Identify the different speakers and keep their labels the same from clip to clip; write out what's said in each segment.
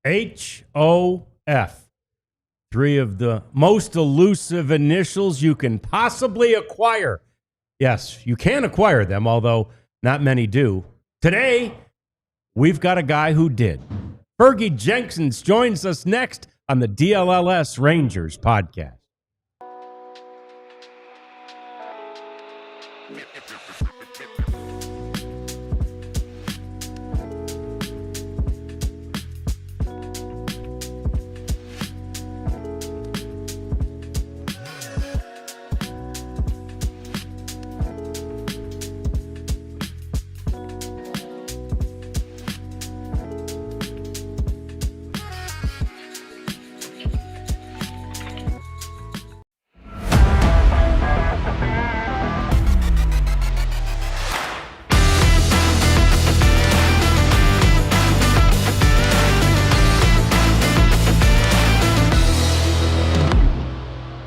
Speaker 1: HOF. 3 of the most elusive initials you can possibly acquire. Yes, you can acquire them, although not many do. Today, we've got a guy who did. Fergie Jenkins joins us next on the DLLS Rangers podcast.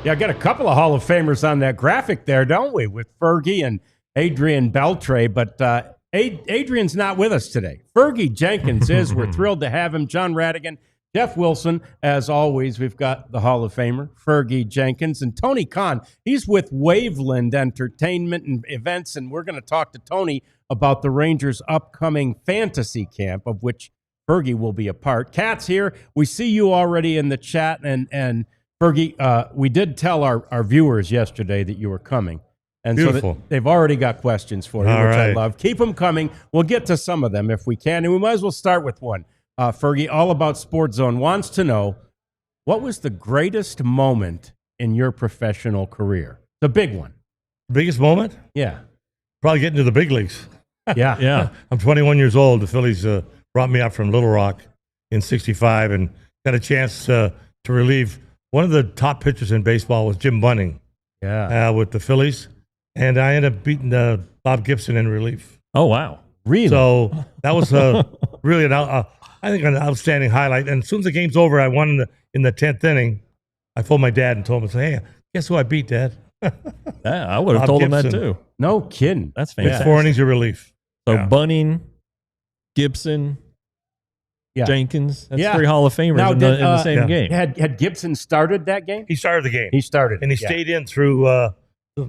Speaker 1: Yeah, I got a couple of Hall of Famers on that graphic there, don't we? With Fergie and Adrian Beltre, but Adrian's not with us today. Fergie Jenkins is. We're thrilled to have him. John Radigan, Jeff Wilson, as always. We've got the Hall of Famer, Fergie Jenkins, and Tony Khan. He's with Waveland Entertainment and Events, and we're going to talk to Tony about the Rangers' upcoming fantasy camp, of which Fergie will be a part. Kat's here. We see you already in the chat, and Fergie, we did tell our viewers yesterday that you were coming. And
Speaker 2: beautiful.
Speaker 1: So they've already got questions for you,
Speaker 2: all
Speaker 1: which
Speaker 2: right.
Speaker 1: I love. Keep them coming. We'll get to some of them if we can. And we might as well start with one. Fergie, All About Sports Zone, wants to know, what was the greatest moment in your professional career? The big one.
Speaker 2: Biggest moment?
Speaker 1: Yeah.
Speaker 2: Probably getting to the big leagues.
Speaker 1: Yeah.
Speaker 3: Yeah.
Speaker 2: I'm 21 years old. The Phillies brought me up from Little Rock in 65 and got a chance to relieve. One of the top pitchers in baseball was Jim Bunning with the Phillies. And I ended up beating Bob Gibson in relief.
Speaker 3: Oh, wow.
Speaker 1: Really?
Speaker 2: So that was really I think an outstanding highlight. And as soon as the game's over, I won in the 10th inning. I phoned my dad and told him, "Hey, guess who I beat, Dad?"
Speaker 3: Yeah, I would have
Speaker 2: Bob
Speaker 3: told him that
Speaker 2: Gibson.
Speaker 3: too.
Speaker 1: No kidding.
Speaker 3: That's
Speaker 2: With
Speaker 3: fantastic.
Speaker 2: 4 innings of relief.
Speaker 3: So
Speaker 2: Yeah.
Speaker 3: Bunning, Gibson,
Speaker 1: Yeah.
Speaker 3: Jenkins. That's
Speaker 1: Yeah.
Speaker 3: 3 Hall of Famers
Speaker 1: Now,
Speaker 3: in the same game.
Speaker 1: Had Gibson started that game?
Speaker 2: He started the game.
Speaker 1: He started.
Speaker 2: And he stayed in through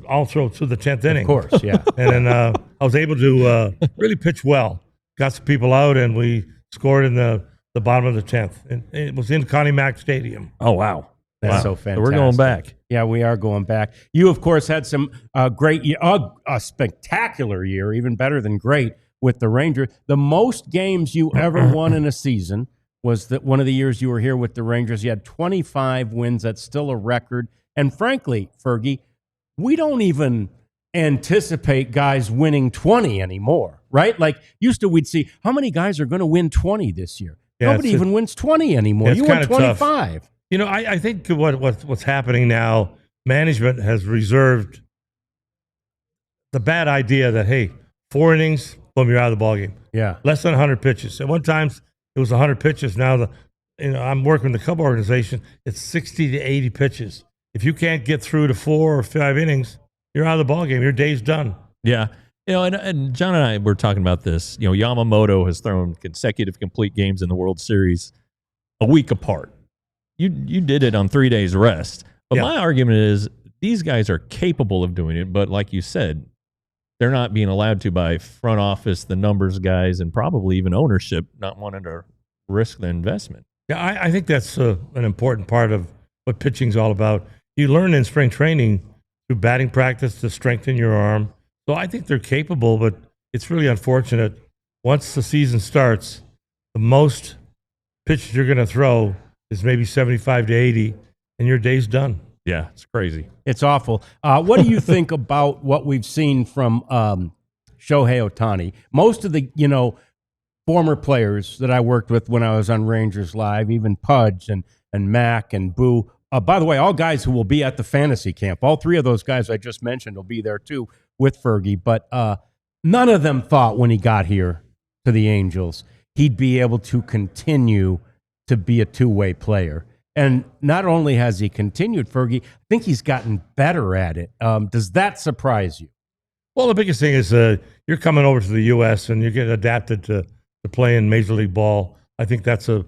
Speaker 2: all through the 10th inning.
Speaker 1: Of course, yeah.
Speaker 2: And then I was able to really pitch well. Got some people out, and we scored in the bottom of the 10th. And it was in Connie Mack Stadium.
Speaker 3: Oh, wow.
Speaker 1: That's
Speaker 3: Wow.
Speaker 1: so fantastic.
Speaker 3: So we're going back.
Speaker 1: Yeah, we are going back. You, of course, had some great, a spectacular year, even better than great, with the Rangers. The most games you ever won in a season was one of the years you were here with the Rangers. You had 25 wins. That's still a record. And frankly, Fergie, we don't even anticipate guys winning 20 anymore, right? Like used to, we'd see how many guys are going to win 20 this year.
Speaker 2: Yeah,
Speaker 1: Nobody even wins 20 anymore.
Speaker 2: it's
Speaker 1: You won
Speaker 2: kinda tough.
Speaker 1: 25.
Speaker 2: You know, I think what's happening now, management has reserved the bad idea that, hey, 4 innings, boom, you're out of the ballgame.
Speaker 1: Yeah.
Speaker 2: Less than 100 pitches. At one time, it was 100 pitches. Now, I'm working with the Cub organization. It's 60 to 80 pitches. If you can't get through to 4 or 5 innings, you're out of the ballgame. Your day's done.
Speaker 3: Yeah. You know, and John and I were talking about this. You know, Yamamoto has thrown consecutive complete games in the World Series a week apart. You did it on 3 days rest. But
Speaker 2: Yeah.
Speaker 3: my argument is these guys are capable of doing it, but like you said, they're not being allowed to by front office, the numbers guys, and probably even ownership not wanting to risk the investment.
Speaker 2: Yeah, I think that's an important part of what pitching's all about. You learn in spring training through batting practice to strengthen your arm. So I think they're capable, but it's really unfortunate. Once the season starts, the most pitches you're going to throw is maybe 75 to 80, and your day's done.
Speaker 3: Yeah, it's crazy.
Speaker 1: It's awful. What do you think about what we've seen from Shohei Ohtani? Most of the, former players that I worked with when I was on Rangers Live, even Pudge and Mac and Boo. By the way, all guys who will be at the fantasy camp. All 3 of those guys I just mentioned will be there too with Fergie. But none of them thought when he got here to the Angels he'd be able to continue to be a two-way player. And not only has he continued, Fergie, I think he's gotten better at it. Does that surprise you?
Speaker 2: Well, the biggest thing is you're coming over to the U.S. and you get adapted to play in Major League Ball. I think that's a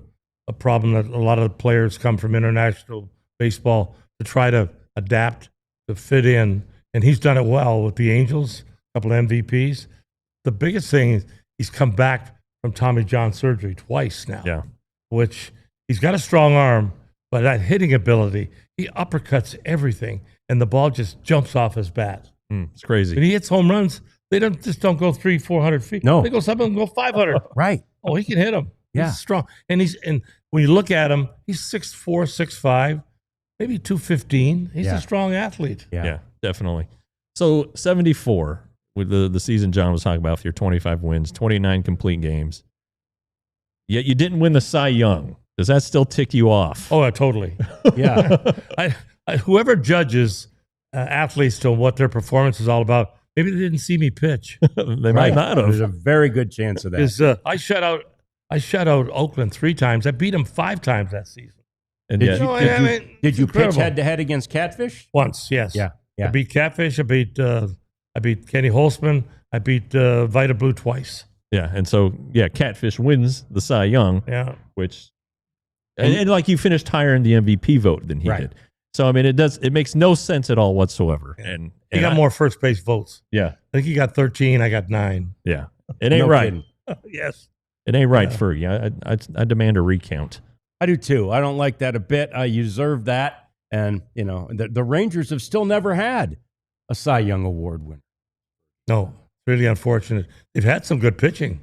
Speaker 2: a problem that a lot of the players come from international baseball to try to adapt, to fit in. And he's done it well with the Angels, a couple of MVPs. The biggest thing is he's come back from Tommy John surgery twice now, which he's got a strong arm, but that hitting ability, he uppercuts everything, and the ball just jumps off his bat.
Speaker 3: It's crazy.
Speaker 2: And he hits home runs. They don't go 300-400 feet.
Speaker 1: No.
Speaker 2: They go some of them go 500.
Speaker 1: Right.
Speaker 2: Oh, he can hit them.
Speaker 1: Yeah.
Speaker 2: He's strong. And when you look at him, he's 6'4", 6'5", maybe 215. He's a strong athlete.
Speaker 3: Yeah, definitely. So 74 with the season John was talking about, with your 25 wins, 29 complete games. Yet you didn't win the Cy Young. Does that still tick you off?
Speaker 2: Oh, totally.
Speaker 1: Yeah.
Speaker 2: Whoever judges athletes to what their performance is all about, maybe they didn't see me pitch.
Speaker 3: They might not have.
Speaker 1: There's a very good chance of that.
Speaker 2: I shut out Oakland 3 times. I beat them 5 times that season.
Speaker 3: And
Speaker 1: Did
Speaker 3: yet,
Speaker 1: you pitch
Speaker 2: incredible.
Speaker 1: head-to-head against Catfish?
Speaker 2: Once, yes.
Speaker 1: Yeah.
Speaker 2: I beat Catfish. I beat Kenny Holtzman. I beat Vita Blue twice.
Speaker 3: yeah, and so Catfish wins the Cy Young,
Speaker 2: Yeah.
Speaker 3: which and like you finished higher in the MVP vote than he
Speaker 1: Right.
Speaker 3: did. So I mean, it makes no sense at all whatsoever. And
Speaker 2: He got more first base votes.
Speaker 3: Yeah,
Speaker 2: I think he got 13. I got 9.
Speaker 3: yeah. It ain't
Speaker 1: No
Speaker 3: right.
Speaker 1: kidding.
Speaker 2: Yes.
Speaker 3: It ain't right, Fergie. I demand a recount.
Speaker 1: I do too. I don't like that a bit. I deserve that. And, the Rangers have still never had a Cy Young Award winner.
Speaker 2: No, really unfortunate. They've had some good pitching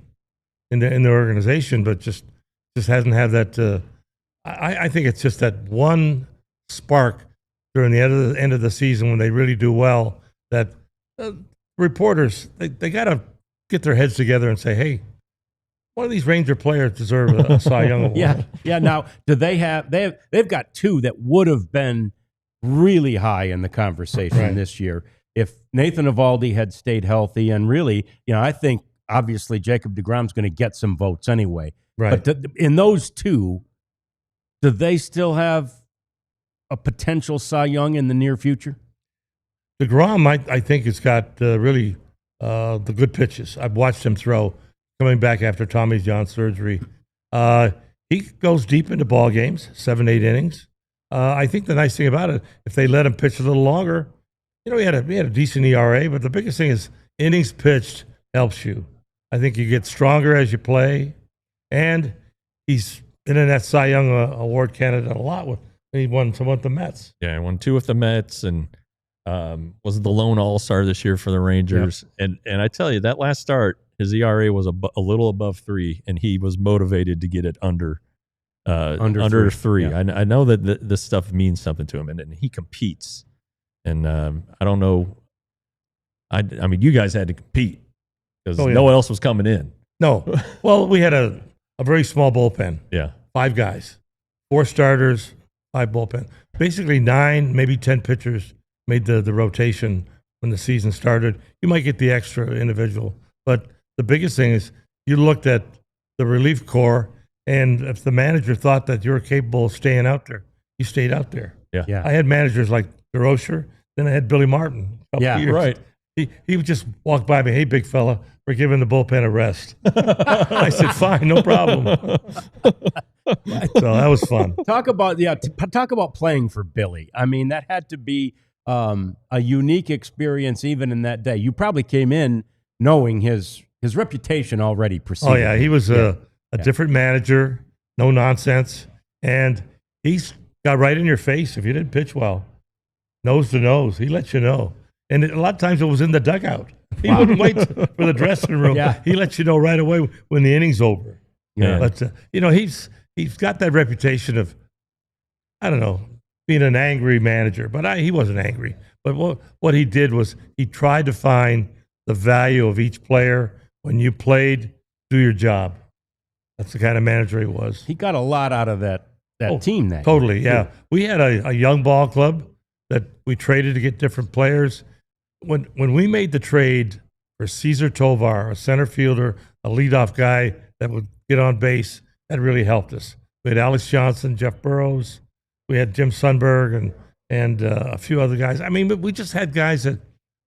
Speaker 2: in the organization, but just hasn't had that. I think it's just that one spark during the end of the season when they really do well that reporters, they got to get their heads together and say, hey, one of these Ranger players deserve a Cy Young Award.
Speaker 1: Yeah. Now, do they've got 2 that would have been really high in the conversation this year if Nathan Eovaldi had stayed healthy. And really, I think obviously Jacob deGrom's going to get some votes anyway.
Speaker 2: Right.
Speaker 1: But in those 2, do they still have a potential Cy Young in the near future?
Speaker 2: DeGrom, I think, has got really the good pitches. I've watched him throw coming back after Tommy John surgery. He goes deep into ball games, 7-8 innings. I think the nice thing about it, if they let him pitch a little longer, he had a decent ERA, but the biggest thing is innings pitched helps you. I think you get stronger as you play, and he's been in that Cy Young Award candidate a lot. He won some with the Mets.
Speaker 3: Yeah, I won 2 with the Mets and was the lone All-Star this year for the Rangers. Yep. And I tell you, that last start, his ERA was a little above 3, and he was motivated to get it under 3.
Speaker 1: Yeah.
Speaker 3: I know that this stuff means something to him, and he competes. And I don't know. I mean, you guys had to compete because no one else was coming in.
Speaker 2: No. Well, we had a very small bullpen.
Speaker 3: Yeah.
Speaker 2: 5 guys, 4 starters, 5 bullpen. Basically 9, maybe 10 pitchers made the rotation when the season started. You might get the extra individual, but the biggest thing is you looked at the relief corps, and if the manager thought that you were capable of staying out there, you stayed out there.
Speaker 3: Yeah.
Speaker 2: I had managers like DeRocher, then I had Billy Martin.
Speaker 1: Yeah,
Speaker 2: right. He would just walk by me, hey, big fella, we're giving the bullpen a rest. I said, fine, no problem. So that was fun.
Speaker 1: Talk about playing for Billy. I mean, that had to be a unique experience even in that day. You probably came in knowing his reputation already preceded.
Speaker 2: Oh, yeah, he was a different manager, no nonsense, and he's got right in your face if you didn't pitch well. Nose to nose, he let you know. And a lot of times it was in the dugout. He wouldn't wait for the dressing room.
Speaker 1: Yeah.
Speaker 2: He let you know right away when the inning's over.
Speaker 3: Yeah.
Speaker 2: But, he's got that reputation of, I don't know, being an angry manager. But he wasn't angry. But what he did was he tried to find the value of each player. When you played, do your job. That's the kind of manager he was.
Speaker 1: He got a lot out of that team. That
Speaker 2: Totally,
Speaker 1: year,
Speaker 2: yeah.
Speaker 1: too.
Speaker 2: We had a young ball club that we traded to get different players. When we made the trade for Cesar Tovar, a center fielder, a leadoff guy that would get on base, that really helped us. We had Alex Johnson, Jeff Burrows, we had Jim Sundberg, and a few other guys. I mean, but we just had guys that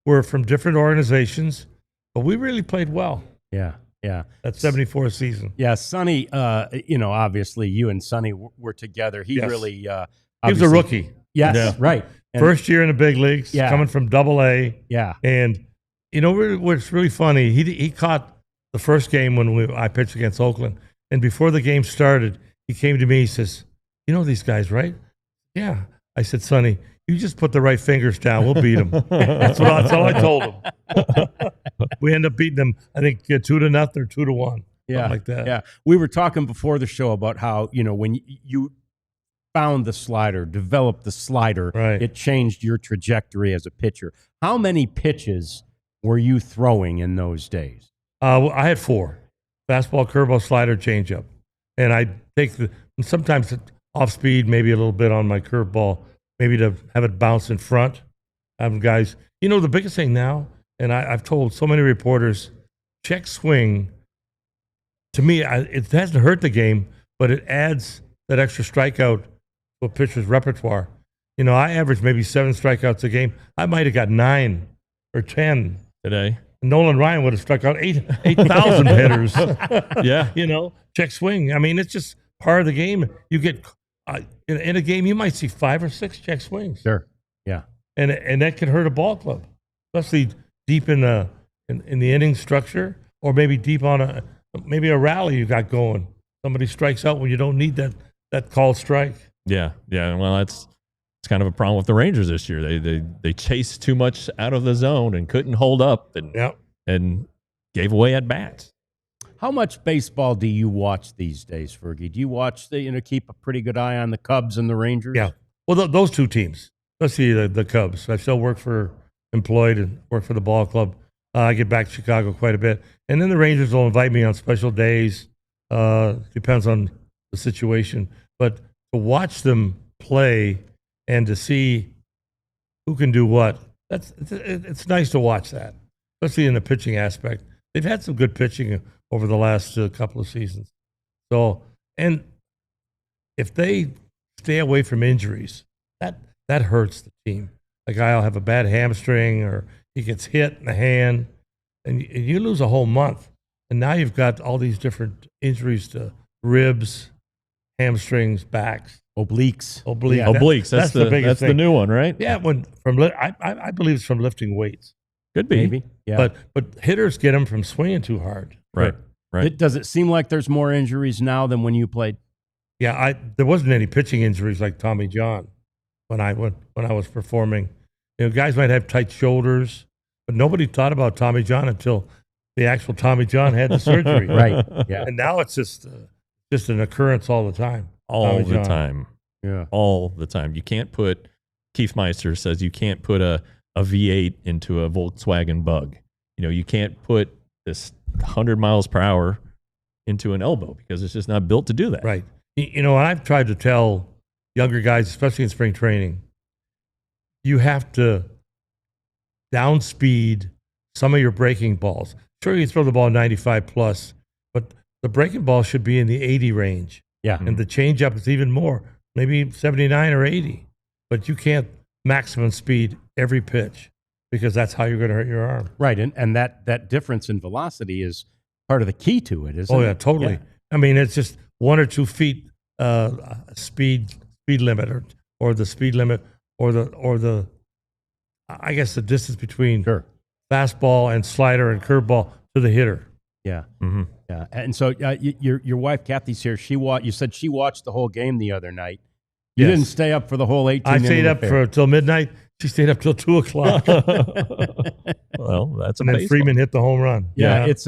Speaker 2: were from different organizations, but we really played well.
Speaker 1: Yeah. Yeah.
Speaker 2: That 74 season.
Speaker 1: Yeah, Sonny, obviously you and Sonny were together. He
Speaker 2: Yes.
Speaker 1: really
Speaker 2: He was a
Speaker 1: obviously-
Speaker 2: rookie.
Speaker 1: Yes,
Speaker 3: Yeah.
Speaker 1: right. And-
Speaker 2: First year in the big leagues,
Speaker 1: Yeah.
Speaker 2: coming from Double-A.
Speaker 1: Yeah.
Speaker 2: And, what's really funny, he caught the first game when I pitched against Oakland. And before the game started, he came to me, he says, "You know these guys, right?" "Yeah." I said, "Sonny, you just put the right fingers down. We'll beat them." That's all I told him. We end up beating them, I think, 2-0 or 2-1.
Speaker 1: Yeah,
Speaker 2: Something like that.
Speaker 1: Yeah, we were talking before the show about how when you found the slider, developed the slider,
Speaker 2: Right.
Speaker 1: it changed your trajectory as a pitcher. How many pitches were you throwing in those days?
Speaker 2: I had 4: fastball, curveball, slider, changeup, and I take sometimes off speed, maybe a little bit on my curveball, maybe to have it bounce in front. Have guys, the biggest thing now, and I've told so many reporters, check swing. To me, it hasn't hurt the game, but it adds that extra strikeout to a pitcher's repertoire. I average maybe 7 strikeouts a game. I might have got 9 or 10
Speaker 3: today.
Speaker 2: Nolan Ryan would have struck out 8,000 hitters.
Speaker 3: Yeah.
Speaker 2: Check swing. I mean, it's just part of the game. You get in a game, you might see 5 or 6 check swings.
Speaker 1: Sure. Yeah.
Speaker 2: And that could hurt a ball club, especially deep in the inning structure, or maybe deep on maybe a rally you got going. Somebody strikes out when you don't need that called strike.
Speaker 3: Yeah. Yeah. Well, it's kind of a problem with the Rangers this year. They chased too much out of the zone and couldn't hold up and gave away at bats.
Speaker 1: How much baseball do you watch these days, Fergie? Do you watch keep a pretty good eye on the Cubs and the Rangers?
Speaker 2: Yeah. Well, those two teams, especially the Cubs. I still employed and work for the ball club. I get back to Chicago quite a bit. And then the Rangers will invite me on special days. Depends on the situation. But to watch them play and to see who can do what, it's nice to watch that, especially in the pitching aspect. They've had some good pitching over the last couple of seasons. So, and if they stay away from injuries, that hurts the team. A guy will have a bad hamstring, or he gets hit in the hand, and you lose a whole month. And now you've got all these different injuries to ribs, hamstrings, backs,
Speaker 1: obliques.
Speaker 2: Yeah,
Speaker 3: Obliques. That's the biggest
Speaker 2: that's
Speaker 3: thing.
Speaker 2: the
Speaker 3: new one, right?
Speaker 2: Yeah, I believe it's from lifting weights.
Speaker 3: Could be.
Speaker 1: Maybe. Yeah.
Speaker 2: But hitters get them from swinging too hard.
Speaker 3: Right.
Speaker 1: Does it seem like there's more injuries now than when you played?
Speaker 2: Yeah, there wasn't any pitching injuries like Tommy John when I was performing. Guys might have tight shoulders, but nobody thought about Tommy John until the actual Tommy John had the surgery.
Speaker 1: Right. Yeah.
Speaker 2: And now it's just an occurrence all the time.
Speaker 3: All
Speaker 2: Tommy
Speaker 3: the
Speaker 2: John.
Speaker 3: time.
Speaker 1: Yeah.
Speaker 3: All the time. You can't put, Keith Meister says you can't put a V8 into a Volkswagen Bug. You can't put this 100 miles per hour into an elbow because it's just not built to do that.
Speaker 2: Right. And I've tried to tell younger guys, especially in spring training, you have to downspeed some of your breaking balls. Sure, you throw the ball 95 plus, but the breaking ball should be in the 80 range.
Speaker 1: Yeah.
Speaker 2: And the changeup is even more, maybe 79 or 80. But you can't maximum speed every pitch because that's how you're going to hurt your arm.
Speaker 1: Right. And that difference in velocity is part of the key to it, isn't it?
Speaker 2: Oh, yeah, totally.
Speaker 1: Yeah.
Speaker 2: I mean, it's just 1 or 2 feet speed limit or the speed limit or the I guess the distance between fastball and slider and curveball to the hitter.
Speaker 1: Yeah.
Speaker 3: Mm-hmm.
Speaker 1: Yeah. And so your wife, Kathy's here. You said she watched the whole game the other night. You
Speaker 2: Yes.
Speaker 1: didn't stay up for the whole 18
Speaker 2: I stayed up till midnight. She stayed up till 2 o'clock.
Speaker 3: Well, that's
Speaker 2: And then
Speaker 3: baseball.
Speaker 2: Freeman hit the home run.
Speaker 1: Yeah, it's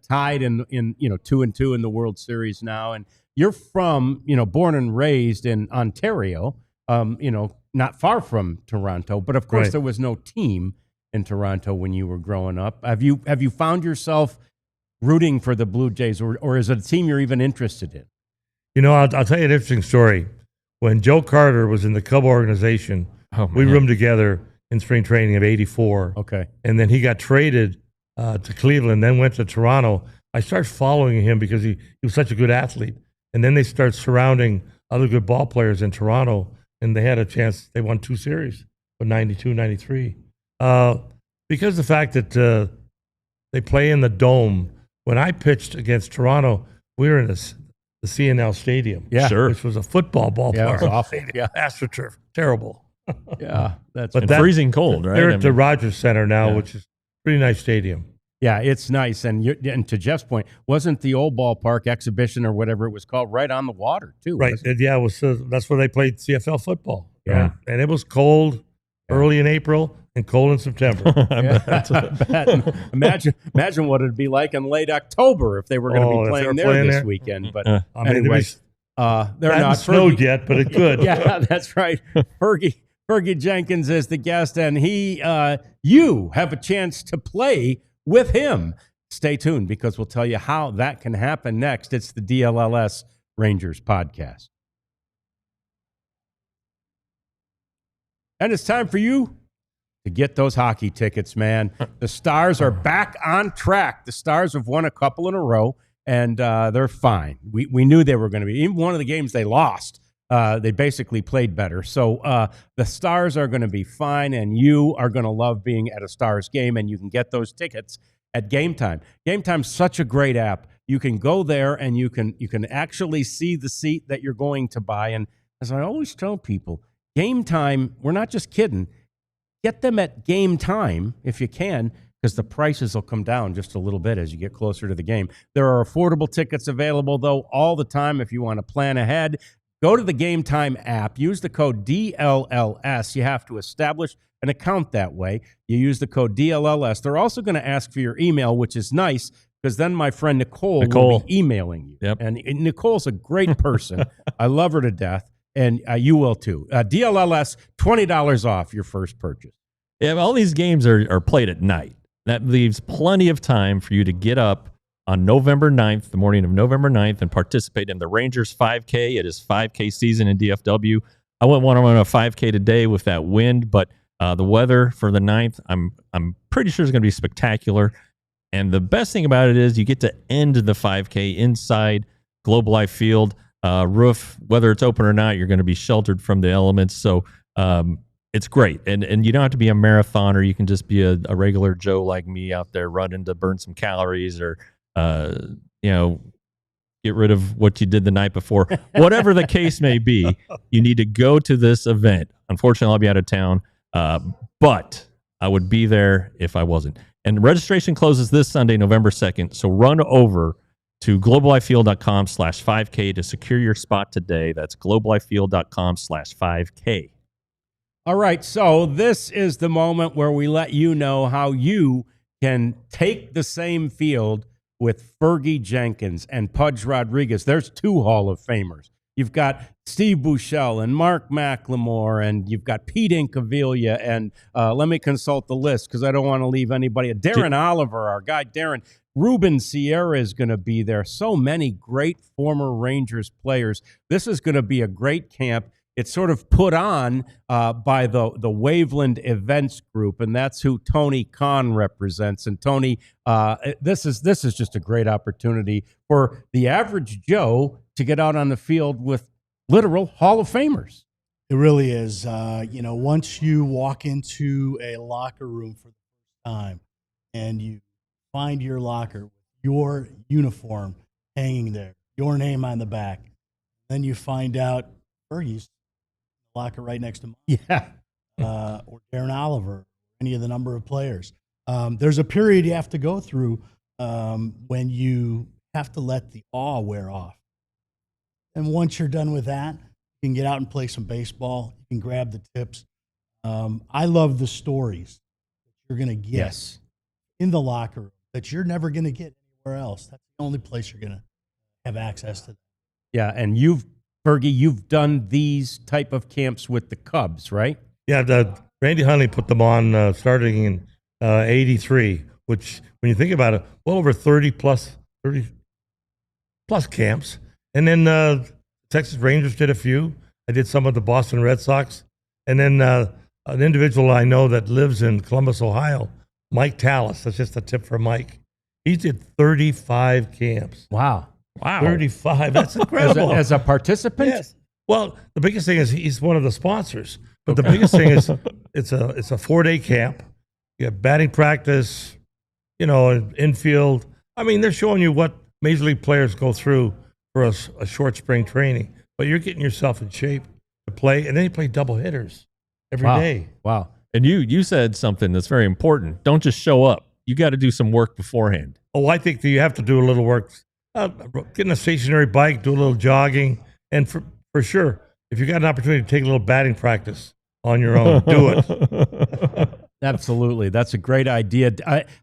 Speaker 1: tied in 2-2 in the World Series now, and you're from born and raised in Ontario, not far from Toronto, but of course
Speaker 2: Right.
Speaker 1: there was no team in Toronto when you were growing up. Have you found yourself rooting for the Blue Jays, or is it a team you're even interested in?
Speaker 2: I'll tell you an interesting story. When Joe Carter was in the Cub organization, we roomed together in spring training of '84.
Speaker 1: Okay,
Speaker 2: And then he got traded to Cleveland, then went to Toronto. I started following him because he was such a good athlete. And then they started surrounding other good ball players in Toronto, and they had a chance. They won 2 series, in 92, 93. Because of the fact that they play in the Dome, when I pitched against Toronto, we were in the CNL Stadium.
Speaker 1: Yeah.
Speaker 3: Sure.
Speaker 2: Which was a football ballpark.
Speaker 1: Yeah, it was awful. Yeah.
Speaker 2: AstroTurf. Terrible.
Speaker 1: Yeah, that's
Speaker 2: But
Speaker 3: And
Speaker 2: that-
Speaker 3: freezing cold, right?
Speaker 2: They're
Speaker 3: I
Speaker 2: at the
Speaker 3: mean,
Speaker 2: Rogers Center now,
Speaker 3: Yeah.
Speaker 2: which is a pretty nice stadium.
Speaker 1: yeah, it's nice. And to Jeff's point, wasn't the old ballpark exhibition or whatever it was called right on the water too?
Speaker 2: Right.
Speaker 1: wasn't it?
Speaker 2: Yeah, it was, that's where they played CFL football.
Speaker 1: Yeah.
Speaker 2: And it was cold early in April and cold in September.
Speaker 1: Yeah, I bet. Imagine what it'd be like in late October if they were going to
Speaker 2: Oh,
Speaker 1: be
Speaker 2: if they
Speaker 1: playing
Speaker 2: were
Speaker 1: there
Speaker 2: playing
Speaker 1: this
Speaker 2: there?
Speaker 1: weekend. But
Speaker 2: I mean,
Speaker 1: anyway, they're
Speaker 2: hadn't
Speaker 1: not.
Speaker 2: snowed yet, but it could.
Speaker 1: Yeah, that's right. Fergie Jenkins is the guest, and you have a chance to play with him. Stay tuned because we'll tell you how that can happen next. It's the DLLS Rangers podcast. And it's time for you to get those hockey tickets, man. The Stars are back on track. The Stars have won a couple in a row, and they're fine. We knew they were going to be. Even one of the games they lost, they basically played better. So the Stars are going to be fine, and you are going to love being at a Stars game, and you can get those tickets at Game Time. Game Time's such a great app. You can go there, and you can actually see the seat that you're going to buy. And as I always tell people, Game Time, we're not just kidding. Get them at Game Time if you can, because the prices will come down just a little bit as you get closer to the game. There are affordable tickets available, though, all the time if you want to plan ahead. Go to the Game Time app. Use the code DLLS. You have to establish an account that way. You use the code DLLS. They're also going to ask for your email, which is nice, because then my friend Nicole will be emailing you.
Speaker 3: Yep.
Speaker 1: And Nicole's a great person. I love her to death. And you will too. DLLS, $20 off your first purchase.
Speaker 3: Yeah, all these games are played at night. That leaves plenty of time for you to get up on November 9th, the morning of November 9th, and participate in the Rangers 5K. It is 5K season in DFW. I wouldn't want to run a 5K today with that wind, but the weather for the 9th, I'm pretty sure is going to be spectacular. And the best thing about it is you get to end the 5K inside Globe Life Field. Roof, whether it's open or not, you're going to be sheltered from the elements. So it's great. And you don't have to be a marathoner. You can just be a regular Joe like me out there running to burn some calories or, get rid of what you did the night before. Whatever the case may be, you need to go to this event. Unfortunately, I'll be out of town, but I would be there if I wasn't. And registration closes this Sunday, November 2nd. So run over to globelifefield.com/5K to secure your spot today. That's globelifefield.com/5K.
Speaker 1: All right, so this is the moment where we let you know how you can take the same field with Fergie Jenkins and Pudge Rodriguez. There's two Hall of Famers. You've got Steve Buechele and Mark McLemore, and you've got Pete Incaviglia, and let me consult the list because I don't want to leave anybody. Darren Oliver, our guy Darren. Ruben Sierra is going to be there. So many great former Rangers players. This is going to be a great camp. It's sort of put on by the Waveland Events Group, and that's who Tony Khan represents. And Tony, this is just a great opportunity for the average Joe to get out on the field with literal Hall of Famers.
Speaker 4: It really is. Once you walk into a locker room for the first time and you find your locker with your uniform hanging there, your name on the back, then you find out Fergie's locker right next to mine.
Speaker 1: Yeah.
Speaker 4: Or Darren Oliver, any of the number of players. There's a period you have to go through when you have to let the awe wear off. And once you're done with that, you can get out and play some baseball. You can grab the tips. I love the stories that you're going to get in the locker room that you're never going to get anywhere else. That's the only place you're going to have access to.
Speaker 1: Yeah, and Fergie, you've done these type of camps with the Cubs, right?
Speaker 2: Yeah, Randy Hundley put them on starting in 83, which, when you think about it, well over 30 plus camps. And then Texas Rangers did a few. I did some of the Boston Red Sox. And then an individual I know that lives in Columbus, Ohio, Mike Tallis. That's just a tip for Mike. He did 35 camps.
Speaker 1: Wow.
Speaker 2: 35. That's incredible.
Speaker 1: As a participant?
Speaker 2: Yes. Well, the biggest thing is he's one of the sponsors. But the biggest thing is it's a 4-day camp. You have batting practice, infield, I mean, they're showing you what major league players go through for a short spring training, but you're getting yourself in shape to play, and then you play double hitters every day.
Speaker 1: Wow.
Speaker 3: And you said something that's very important. Don't just show up. You got to do some work beforehand.
Speaker 2: Oh, I think that you have to do a little work. Getting a stationary bike, do a little jogging, and for sure, if you got an opportunity to take a little batting practice on your own, do it.
Speaker 1: Absolutely. That's a great idea.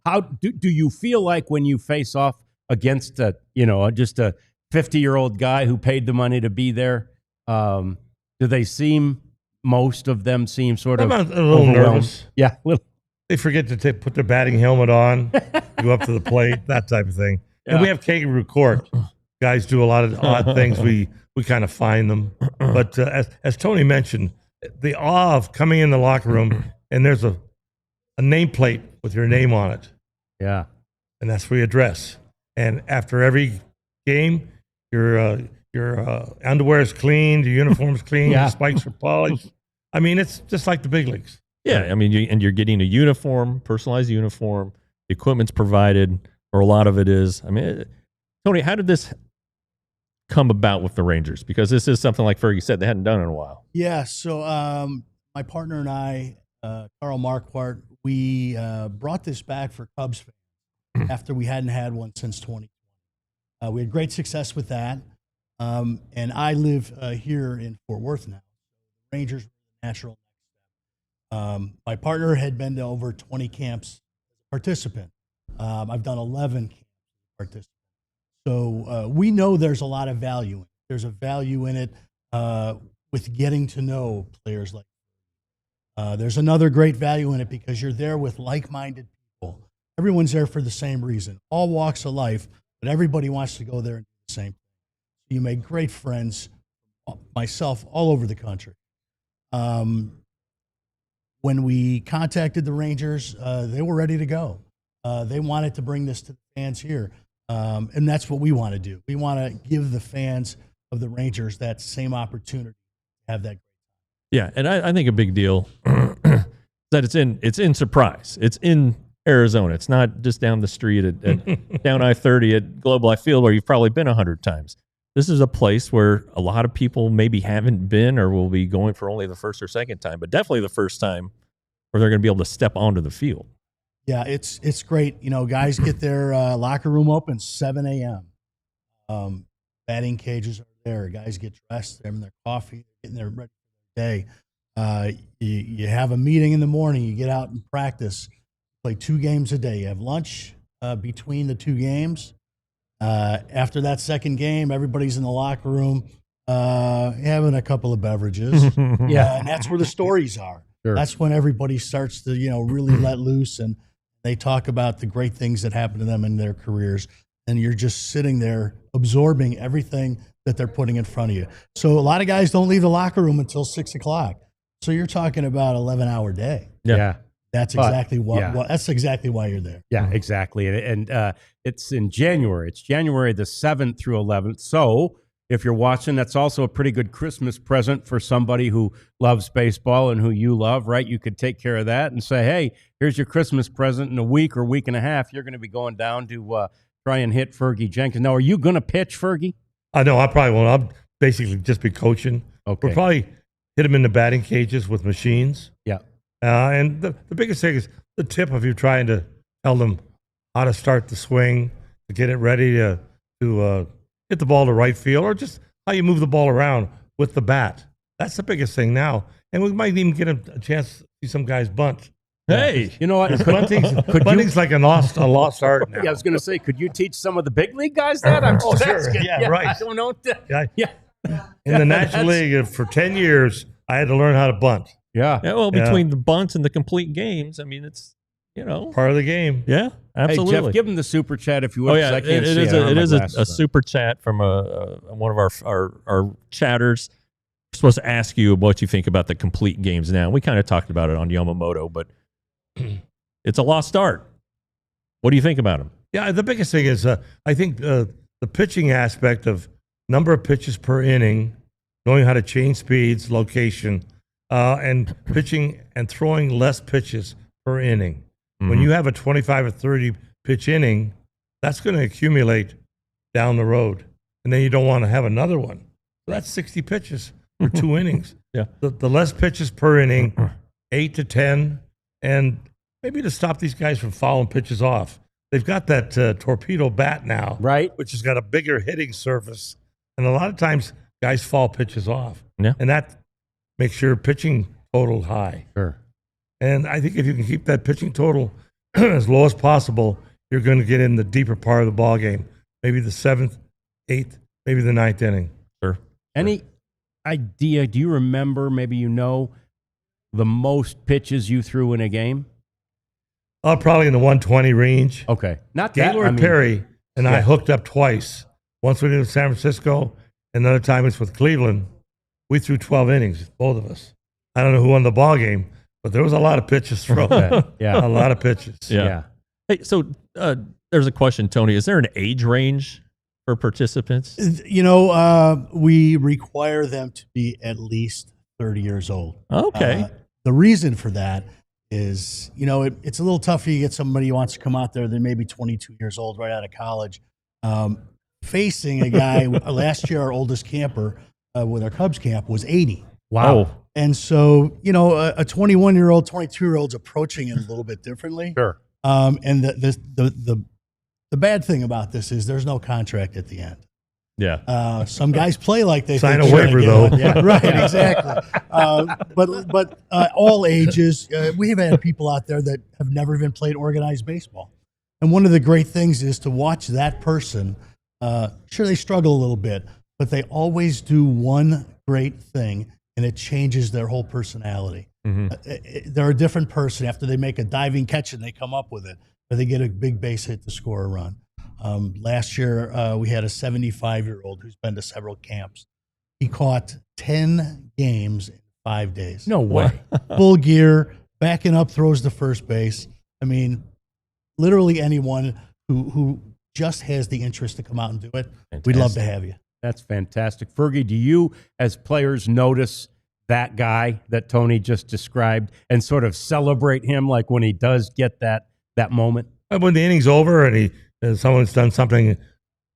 Speaker 1: How do you feel like when you face off against just a 50-year-old guy who paid the money to be there? Do they most of them seem sort of
Speaker 2: a little nervous.
Speaker 1: Yeah.
Speaker 2: They forget to put their batting helmet on, go up to the plate, that type of thing.
Speaker 1: Yeah.
Speaker 2: And we have kangaroo court. Guys do a lot of odd things. We kind of find them. But as Tony mentioned, the awe of coming in the locker room and there's a nameplate with your name on it.
Speaker 1: Yeah.
Speaker 2: And that's where you dress. And after every game, your underwear is cleaned, your uniform's clean, your spikes are polished. I mean, it's just like the big leagues.
Speaker 3: Yeah, I mean, you're getting a uniform, personalized uniform. The equipment's provided, or a lot of it is. I mean, Tony, how did this come about with the Rangers? Because this is something, like Fergie said, they hadn't done in a while.
Speaker 4: Yeah, so my partner and I, Carl Marquardt, we brought this back for Cubs fans after we hadn't had one since 2020. We had great success with that, and I live here in Fort Worth now. Rangers were the natural. My partner had been to over 20 camps as a participant. I've done 11 camps as a participant. So we know there's a lot of value in it. There's a value in it with getting to know players like there's another great value in it because you're there with like-minded people. Everyone's there for the same reason. All walks of life, but everybody wants to go there and do the same thing. You make great friends, myself, all over the country. When we contacted the Rangers, they were ready to go. They wanted to bring this to the fans here, and that's what we want to do. We want to give the fans of the Rangers that same opportunity to have that.
Speaker 3: Yeah, and I think a big deal that it's in Surprise. It's in Arizona. It's not just down the street at down I-30 at Globe Life Field where you've probably been 100 times. This is a place where a lot of people maybe haven't been or will be going for only the first or second time, but definitely the first time where they're going to be able to step onto the field.
Speaker 4: Yeah, it's great. You know, guys get their locker room open 7 a.m. Batting cages are there. Guys get dressed, they're having their coffee, getting their ready for the day. You have a meeting in the morning. You get out and practice. Play 2 games a day. You have lunch between the 2 games. After that second game, everybody's in the locker room having a couple of beverages. Yeah, and that's where the stories are. Sure. That's when everybody starts to, really let loose, and they talk about the great things that happen to them in their careers. And you're just sitting there absorbing everything that they're putting in front of you. So a lot of guys don't leave the locker room until 6 o'clock. So you're talking about 11-hour day.
Speaker 1: Yeah.
Speaker 4: That's exactly that's exactly why you're there.
Speaker 1: Yeah, exactly. And it's in January. It's January the 7th through 11th. So if you're watching, that's also a pretty good Christmas present for somebody who loves baseball and who you love, right? You could take care of that and say, hey, here's your Christmas present. In a week or week and a half, you're going to be going down to try and hit Fergie Jenkins. Now, are you going to pitch, Fergie?
Speaker 2: No, I probably won't. I'll basically just be coaching.
Speaker 1: Okay.
Speaker 2: We'll probably hit him in the batting cages with machines.
Speaker 1: Yeah.
Speaker 2: And the biggest thing is the tip of you trying to tell them how to start the swing, to get it ready to hit the ball to right field, or just how you move the ball around with the bat. That's the biggest thing now. And we might even get a chance to see some guys bunt.
Speaker 3: Hey,
Speaker 1: you know what?
Speaker 2: Bunting's like a lost art now.
Speaker 1: Yeah, I was going to say, could you teach some of the big league guys that? I'm just
Speaker 2: sure. Yeah, right.
Speaker 1: I don't know.
Speaker 2: In the National League for 10 years, I had to learn how to bunt.
Speaker 1: Yeah.
Speaker 3: Well, between the bunts and the complete games, I mean, it's,
Speaker 2: part of the game.
Speaker 3: Yeah, absolutely.
Speaker 1: Hey, Jeff, give him the super chat if you would.
Speaker 3: Oh, yeah.
Speaker 1: I can't see
Speaker 3: it is a super chat from one of our chatters. We're supposed to ask you what you think about the complete games now. We kind of talked about it on Yamamoto, but it's a lost art. What do you think about them?
Speaker 2: Yeah, the biggest thing is I think the pitching aspect of number of pitches per inning, knowing how to change speeds, location, and pitching and throwing less pitches per inning. Mm-hmm. When you have a 25 or 30 pitch inning, that's going to accumulate down the road. And then you don't want to have another one. So that's 60 pitches for 2 innings.
Speaker 3: Yeah.
Speaker 2: The less pitches per inning, 8 to 10, and maybe to stop these guys from fouling pitches off. They've got that torpedo bat now,
Speaker 1: Right.
Speaker 2: which has got a bigger hitting surface. And a lot of times guys foul pitches off.
Speaker 3: Yeah.
Speaker 2: And that makes your pitching total high.
Speaker 1: Sure.
Speaker 2: And I think if you can keep that pitching total as low as possible, you're going to get in the deeper part of the ball game. Maybe the 7th, 8th, maybe the 9th inning.
Speaker 3: Sure.
Speaker 1: Any idea? Do you remember? Maybe you know the most pitches you threw in a game.
Speaker 2: Probably in the 120 range.
Speaker 1: Okay, not that.
Speaker 2: Gaylord Perry and I
Speaker 1: yeah.
Speaker 2: hooked up twice. Once we did it with San Francisco, and another time it's with Cleveland. We threw 12 innings, both of us. I don't know who won the ball game, but there was a lot of pitches thrown.
Speaker 1: Yeah.
Speaker 2: A lot of pitches.
Speaker 1: Yeah.
Speaker 3: Hey, so there's a question, Tony. Is there an age range for participants?
Speaker 4: You know, we require them to be at least 30 years old.
Speaker 3: Okay.
Speaker 4: The reason for that is, you know, it's a little tough for you to get somebody who wants to come out there that may be 22 years old right out of college, facing a guy. Last year, our oldest camper with our Cubs camp was 80.
Speaker 1: Wow.
Speaker 3: Oh,
Speaker 4: And so, you know, a 21-year-old, 22-year-old's approaching it a little bit differently.
Speaker 1: Sure.
Speaker 4: And the bad thing about this is there's no contract at the end.
Speaker 3: yeah.
Speaker 4: Some guys play like they
Speaker 2: Sign
Speaker 4: think
Speaker 2: a
Speaker 4: they're
Speaker 2: waiver,
Speaker 4: gonna
Speaker 2: though.
Speaker 4: get one. Yeah, right, exactly. But all ages, we have had people out there that have never even played organized baseball. And one of the great things is to watch that person. Sure, they struggle a little bit, but they always do one great thing, and it changes their whole personality. They're a different person after they make a diving catch and they come up with it, or they get a big base hit to score a run. Last year, we had a 75-year-old who's been to several camps. He caught 10 games in 5 days.
Speaker 1: No way.
Speaker 4: Full gear, backing up, throws to first base. I mean, literally anyone who just has the interest to come out and do it, we'd love to have you.
Speaker 1: That's fantastic. Fergie, do you, as players, notice that guy that Tony just described and sort of celebrate him like when he does get that moment?
Speaker 2: When the inning's over and someone's done something,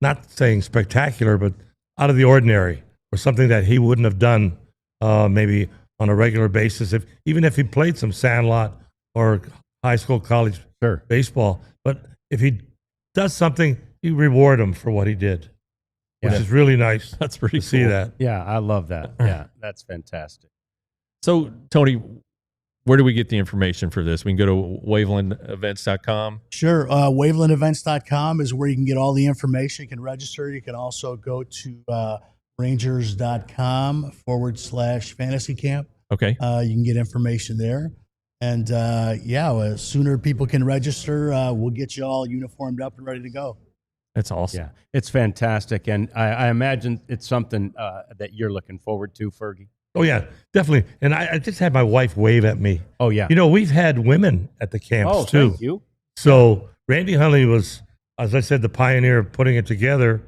Speaker 2: not saying spectacular, but out of the ordinary, or something that he wouldn't have done maybe on a regular basis, even if he played some sandlot or high school, college
Speaker 1: Sure.
Speaker 2: baseball. But if he does something, you reward him for what he did, which
Speaker 1: Yeah.
Speaker 2: is really nice
Speaker 3: That's pretty
Speaker 2: to see
Speaker 3: cool.
Speaker 2: that.
Speaker 1: Yeah, I love that. Yeah, that's fantastic.
Speaker 3: So, Tony, where do we get the information for this? We can go to wavelandevents.com.
Speaker 4: Sure. Wavelandevents.com is where you can get all the information. You can register. You can also go to rangers.com/fantasy camp.
Speaker 3: Okay.
Speaker 4: You can get information there. And sooner people can register, we'll get you all uniformed up and ready to go.
Speaker 3: That's awesome.
Speaker 1: Yeah, it's fantastic. And I imagine it's something that you're looking forward to, Fergie.
Speaker 2: Oh, yeah, definitely. And I just had my wife wave at me.
Speaker 1: Oh, yeah.
Speaker 2: You know, we've had women at the camps,
Speaker 1: Oh,
Speaker 2: too.
Speaker 1: thank you.
Speaker 2: So Randy Huntley was, as I said, the pioneer of putting it together.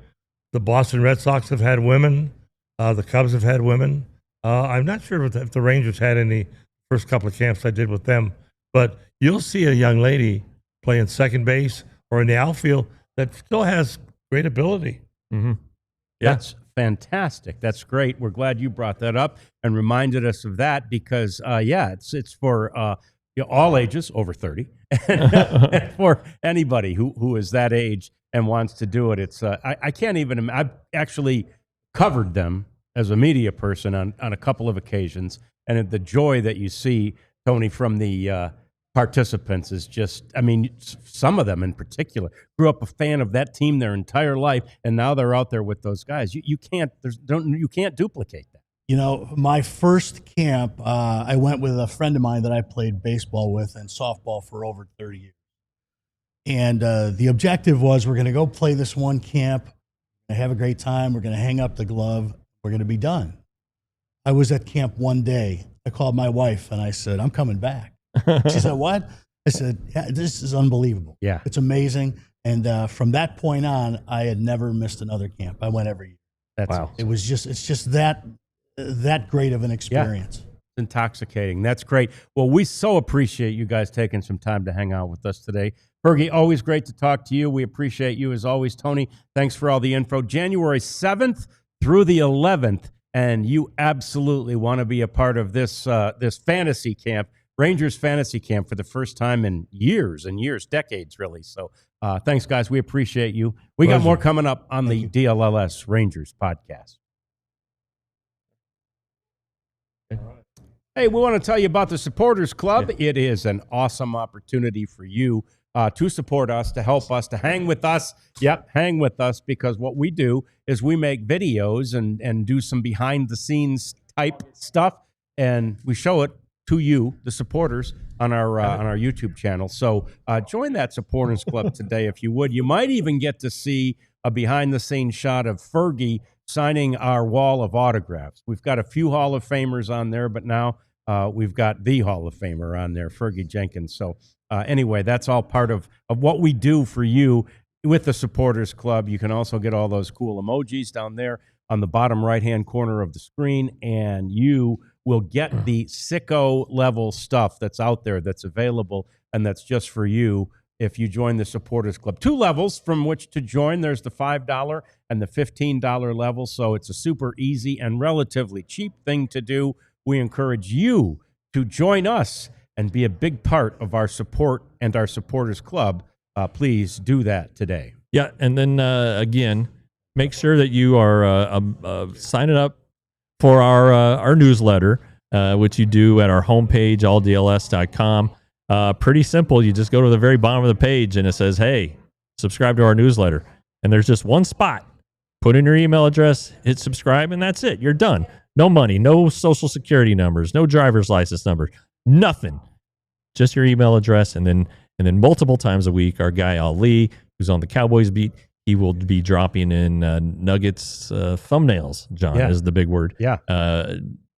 Speaker 2: The Boston Red Sox have had women. The Cubs have had women. I'm not sure if the Rangers had any first couple of camps I did with them. But you'll see a young lady playing second base or in the outfield that still has great ability.
Speaker 3: Mm-hmm. Yeah.
Speaker 1: That's fantastic. That's great. We're glad you brought that up and reminded us of that because, it's for all ages over 30 and for anybody who is that age and wants to do it. It's I can't even. I've actually covered them as a media person on a couple of occasions, and the joy that you see, Tony, from the participants is just, I mean, some of them in particular grew up a fan of that team their entire life, and now they're out there with those guys. You can't duplicate that.
Speaker 4: You know, my first camp, I went with a friend of mine that I played baseball with and softball for over 30 years. And the objective was we're going to go play this one camp, have a great time, we're going to hang up the glove, we're going to be done. I was at camp one day. I called my wife and I said, I'm coming back. She said, what? I said, yeah, this is unbelievable.
Speaker 1: Yeah.
Speaker 4: It's amazing. And from that point on, I had never missed another camp. I went every year.
Speaker 1: That's
Speaker 3: Wow.
Speaker 4: It's just that great of an experience.
Speaker 1: intoxicating. That's great. Well, we so appreciate you guys taking some time to hang out with us today. Fergie, always great to talk to you. We appreciate you as always. Tony, thanks for all the info. January 7th through the 11th, and you absolutely want to be a part of this this fantasy camp, Rangers fantasy camp, for the first time in years and years, decades, really. So thanks, guys. We appreciate you. We got more coming up on the DLLS Rangers podcast. Hey, we want to tell you about the Supporters Club. Yeah. It is an awesome opportunity for you to support us, to help us, to hang with us. Yep, hang with us, because what we do is we make videos and do some behind-the-scenes type stuff, and we show it to you, the supporters, on our YouTube channel. So join that Supporters Club today if you would. You might even get to see a behind-the-scenes shot of Fergie signing our wall of autographs. We've got a few Hall of Famers on there, but now we've got the Hall of Famer on there, Fergie Jenkins. So anyway, that's all part of what we do for you with the Supporters Club. You can also get all those cool emojis down there on the bottom right-hand corner of the screen, and you will get the sicko level stuff that's out there that's available, and that's just for you if you join the Supporters Club. 2 levels from which to join. There's the $5 and the $15 level, so it's a super easy and relatively cheap thing to do. We encourage you to join us and be a big part of our support and our Supporters Club. Please do that today.
Speaker 3: Yeah, and then again, make sure that you are signing up for our newsletter, which you do at our homepage, alldls.com. Pretty simple. You just go to the very bottom of the page and it says, hey, subscribe to our newsletter. And there's just one spot. Put in your email address, hit subscribe, and that's it. You're done. No money, no social security numbers, no driver's license numbers, nothing. Just your email address. And then multiple times a week, our guy Ali, who's on the Cowboys beat, he will be dropping in Nuggets thumbnails, John, is the big word.
Speaker 1: Yeah.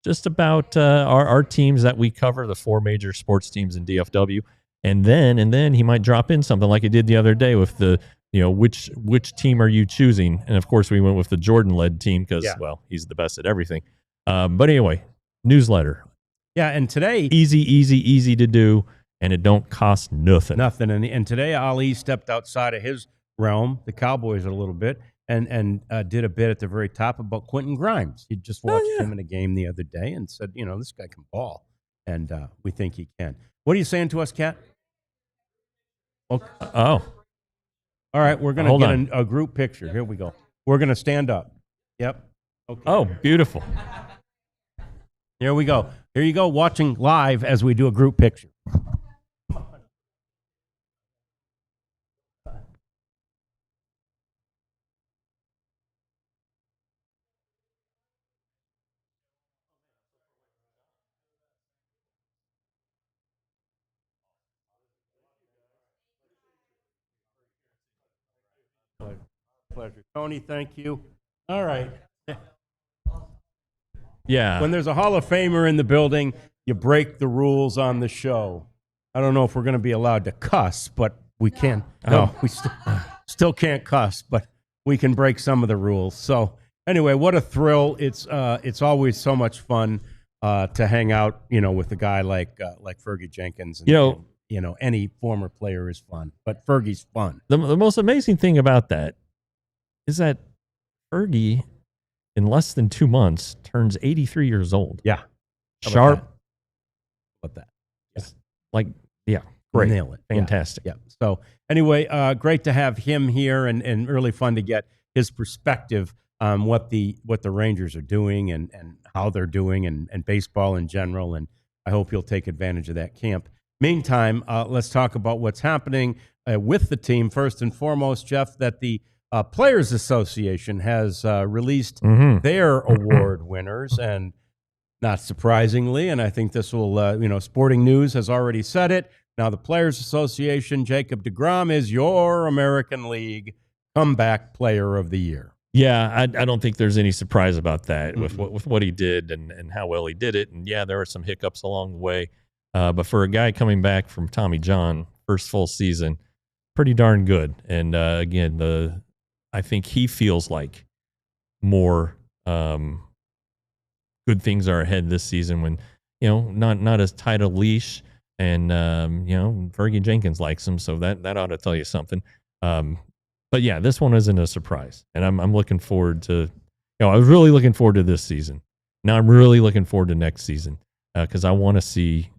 Speaker 3: Just about our teams that we cover, the 4 major sports teams in DFW. And then he might drop in something like he did the other day with the, which team are you choosing? And of course we went with the Jordan-led team because, well, he's the best at everything. But anyway, newsletter.
Speaker 1: Yeah, and today...
Speaker 3: Easy to do, and it don't cost nothing.
Speaker 1: Nothing. And today Ali stepped outside of his realm, the Cowboys, a little bit, and did a bit at the very top about Quentin Grimes. He just watched him in a game the other day and said, this guy can ball, and we think he can. What are you saying to us, Kat? Okay.
Speaker 3: Oh.
Speaker 1: All right, we're going to get a group picture. Here we go. We're going to stand up. Yep. Okay.
Speaker 3: Oh, beautiful.
Speaker 1: Here we go. Here you go, watching live as we do a group picture. Pleasure. Tony, thank you. All right.
Speaker 3: Yeah.
Speaker 1: When there's a Hall of Famer in the building, you break the rules on the show. I don't know if we're going to be allowed to cuss, but we can. No, we still can't cuss, but we can break some of the rules. So anyway, what a thrill. It's always so much fun to hang out, with a guy like Fergie Jenkins. And, any former player is fun, but Fergie's fun.
Speaker 3: The most amazing thing about that is that Fergie, in less than 2 months, turns 83 years old.
Speaker 1: Yeah.
Speaker 3: Sharp.
Speaker 1: How about that?
Speaker 3: Yeah. Great.
Speaker 1: Nail it.
Speaker 3: Fantastic.
Speaker 1: Yeah. So anyway, great to have him here and really fun to get his perspective on what the Rangers are doing and how they're doing and baseball in general. And I hope you'll take advantage of that camp. Meantime, let's talk about what's happening with the team. First and foremost, Jeff, that the Players Association has released their award winners, and not surprisingly, and I think this will, Sporting News has already said it. Now, the Players Association, Jacob deGrom is your American League Comeback Player of the Year.
Speaker 3: Yeah, I don't think there's any surprise about that with what he did and how well he did it. And yeah, there were some hiccups along the way, but for a guy coming back from Tommy John, first full season, pretty darn good. And again, I think he feels like more good things are ahead this season when, not as tight a leash. And Fergie Jenkins likes him, so that ought to tell you something. But yeah, this one isn't a surprise, and I'm looking forward to. I was really looking forward to this season. Now I'm really looking forward to next season because I want to see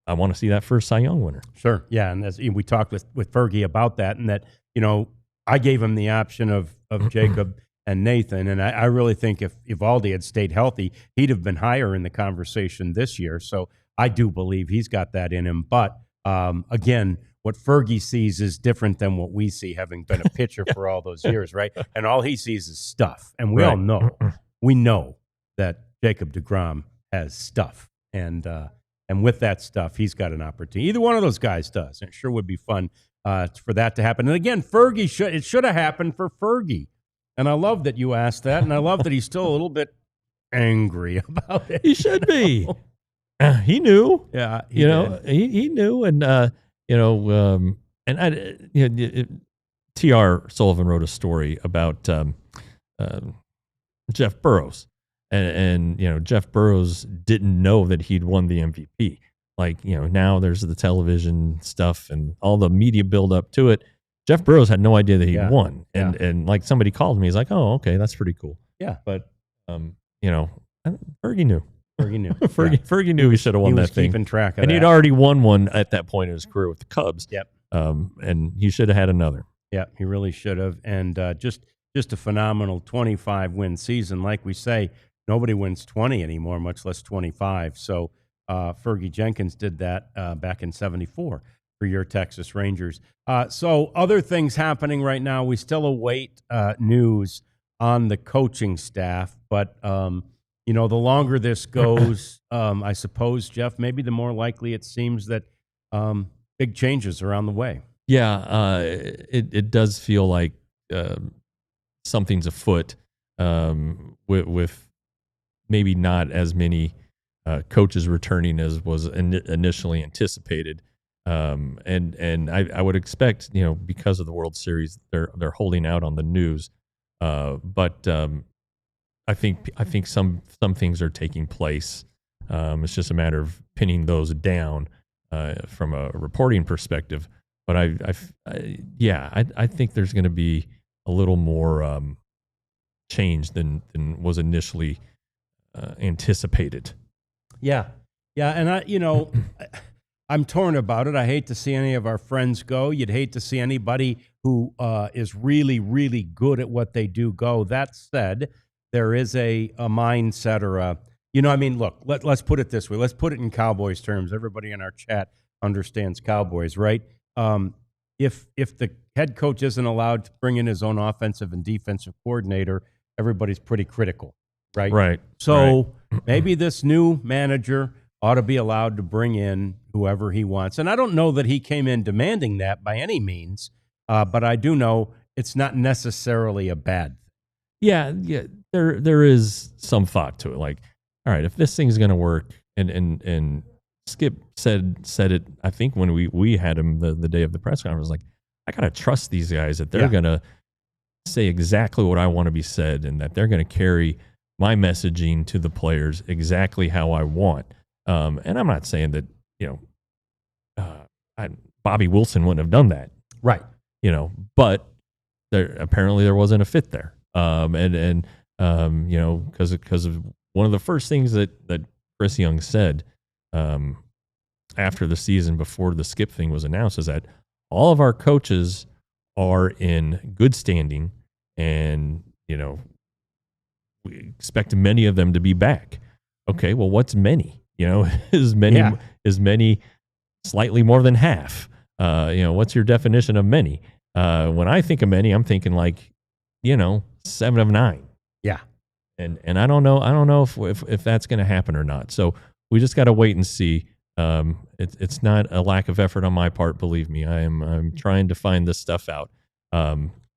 Speaker 3: that first Cy Young winner.
Speaker 1: Sure, yeah, and as we talked with Fergie about that, and that I gave him the option of Jacob and Nathan, and I really think if Evaldi had stayed healthy, he'd have been higher in the conversation this year. So I do believe he's got that in him. But again, what Fergie sees is different than what we see, having been a pitcher for all those years, right? And all he sees is stuff, and we all know, that Jacob deGrom has stuff, and with that stuff, he's got an opportunity. Either one of those guys does. And it sure would be fun for that to happen. And again, it should have happened for Fergie. And I love that you asked that, and I love that he's still a little bit angry about it.
Speaker 3: He should be. He knew.
Speaker 1: Yeah,
Speaker 3: he knew, and T.R. Sullivan wrote a story about Jeff Burrows, and Jeff Burrows didn't know that he'd won the MVP. Now there's the television stuff and all the media build up to it. Jeff Burrows had no idea that he'd won, and like somebody called me, he's like, "Oh, okay, that's pretty cool."
Speaker 1: Yeah,
Speaker 3: but Fergie knew.
Speaker 1: Fergie knew.
Speaker 3: Fergie knew he should have won that thing.
Speaker 1: Keeping track of
Speaker 3: and
Speaker 1: that.
Speaker 3: he'd already won one at that point in his career with the Cubs.
Speaker 1: Yep.
Speaker 3: And he should have had another.
Speaker 1: Yeah, he really should have. And just a phenomenal 25-win season. Like we say, nobody wins 20 anymore, much less 25. So Fergie Jenkins did that back in '74 for your Texas Rangers. So other things happening right now. We still await news on the coaching staff, but the longer this goes, I suppose, Jeff, maybe the more likely it seems that big changes are on the way.
Speaker 3: Yeah, it does feel like something's afoot with maybe not as many coaches returning as was initially anticipated. And I would expect, because of the World Series, they're holding out on the news. But I think some things are taking place. It's just a matter of pinning those down from a reporting perspective. But I think there's going to be a little more change than was initially anticipated.
Speaker 1: Yeah, and I'm torn about it. I hate to see any of our friends go. You'd hate to see anybody who is really, really good at what they do go. That said, there is a mindset or look, let's put it this way. Let's put it in Cowboys terms. Everybody in our chat understands Cowboys, right? If the head coach isn't allowed to bring in his own offensive and defensive coordinator, everybody's pretty critical, right?
Speaker 3: Right.
Speaker 1: So maybe this new manager ought to be allowed to bring in whoever he wants. And I don't know that he came in demanding that by any means, but I do know it's not necessarily a bad thing. Yeah,
Speaker 3: there is some thought to it. Like, all right, if this thing's going to work, and Skip said it, I think when we had him the day of the press conference, like, I got to trust these guys that they're going to say exactly what I want to be said, and that they're going to carry my messaging to the players exactly how I want. And I'm not saying that, Bobby Wilson wouldn't have done that.
Speaker 1: Right.
Speaker 3: But apparently there wasn't a fit there. Because of one of the first things that Chris Young said after the season, before the Skip thing was announced, is that all of our coaches are in good standing, and we expect many of them to be back. Okay, well, what's many? Is many slightly more than half? What's your definition of many? When I think of many, I'm thinking like 7 of 9.
Speaker 1: Yeah.
Speaker 3: And I don't know if that's going to happen or not. So we just got to wait and see. It's not a lack of effort on my part, believe me. I'm trying to find this stuff out.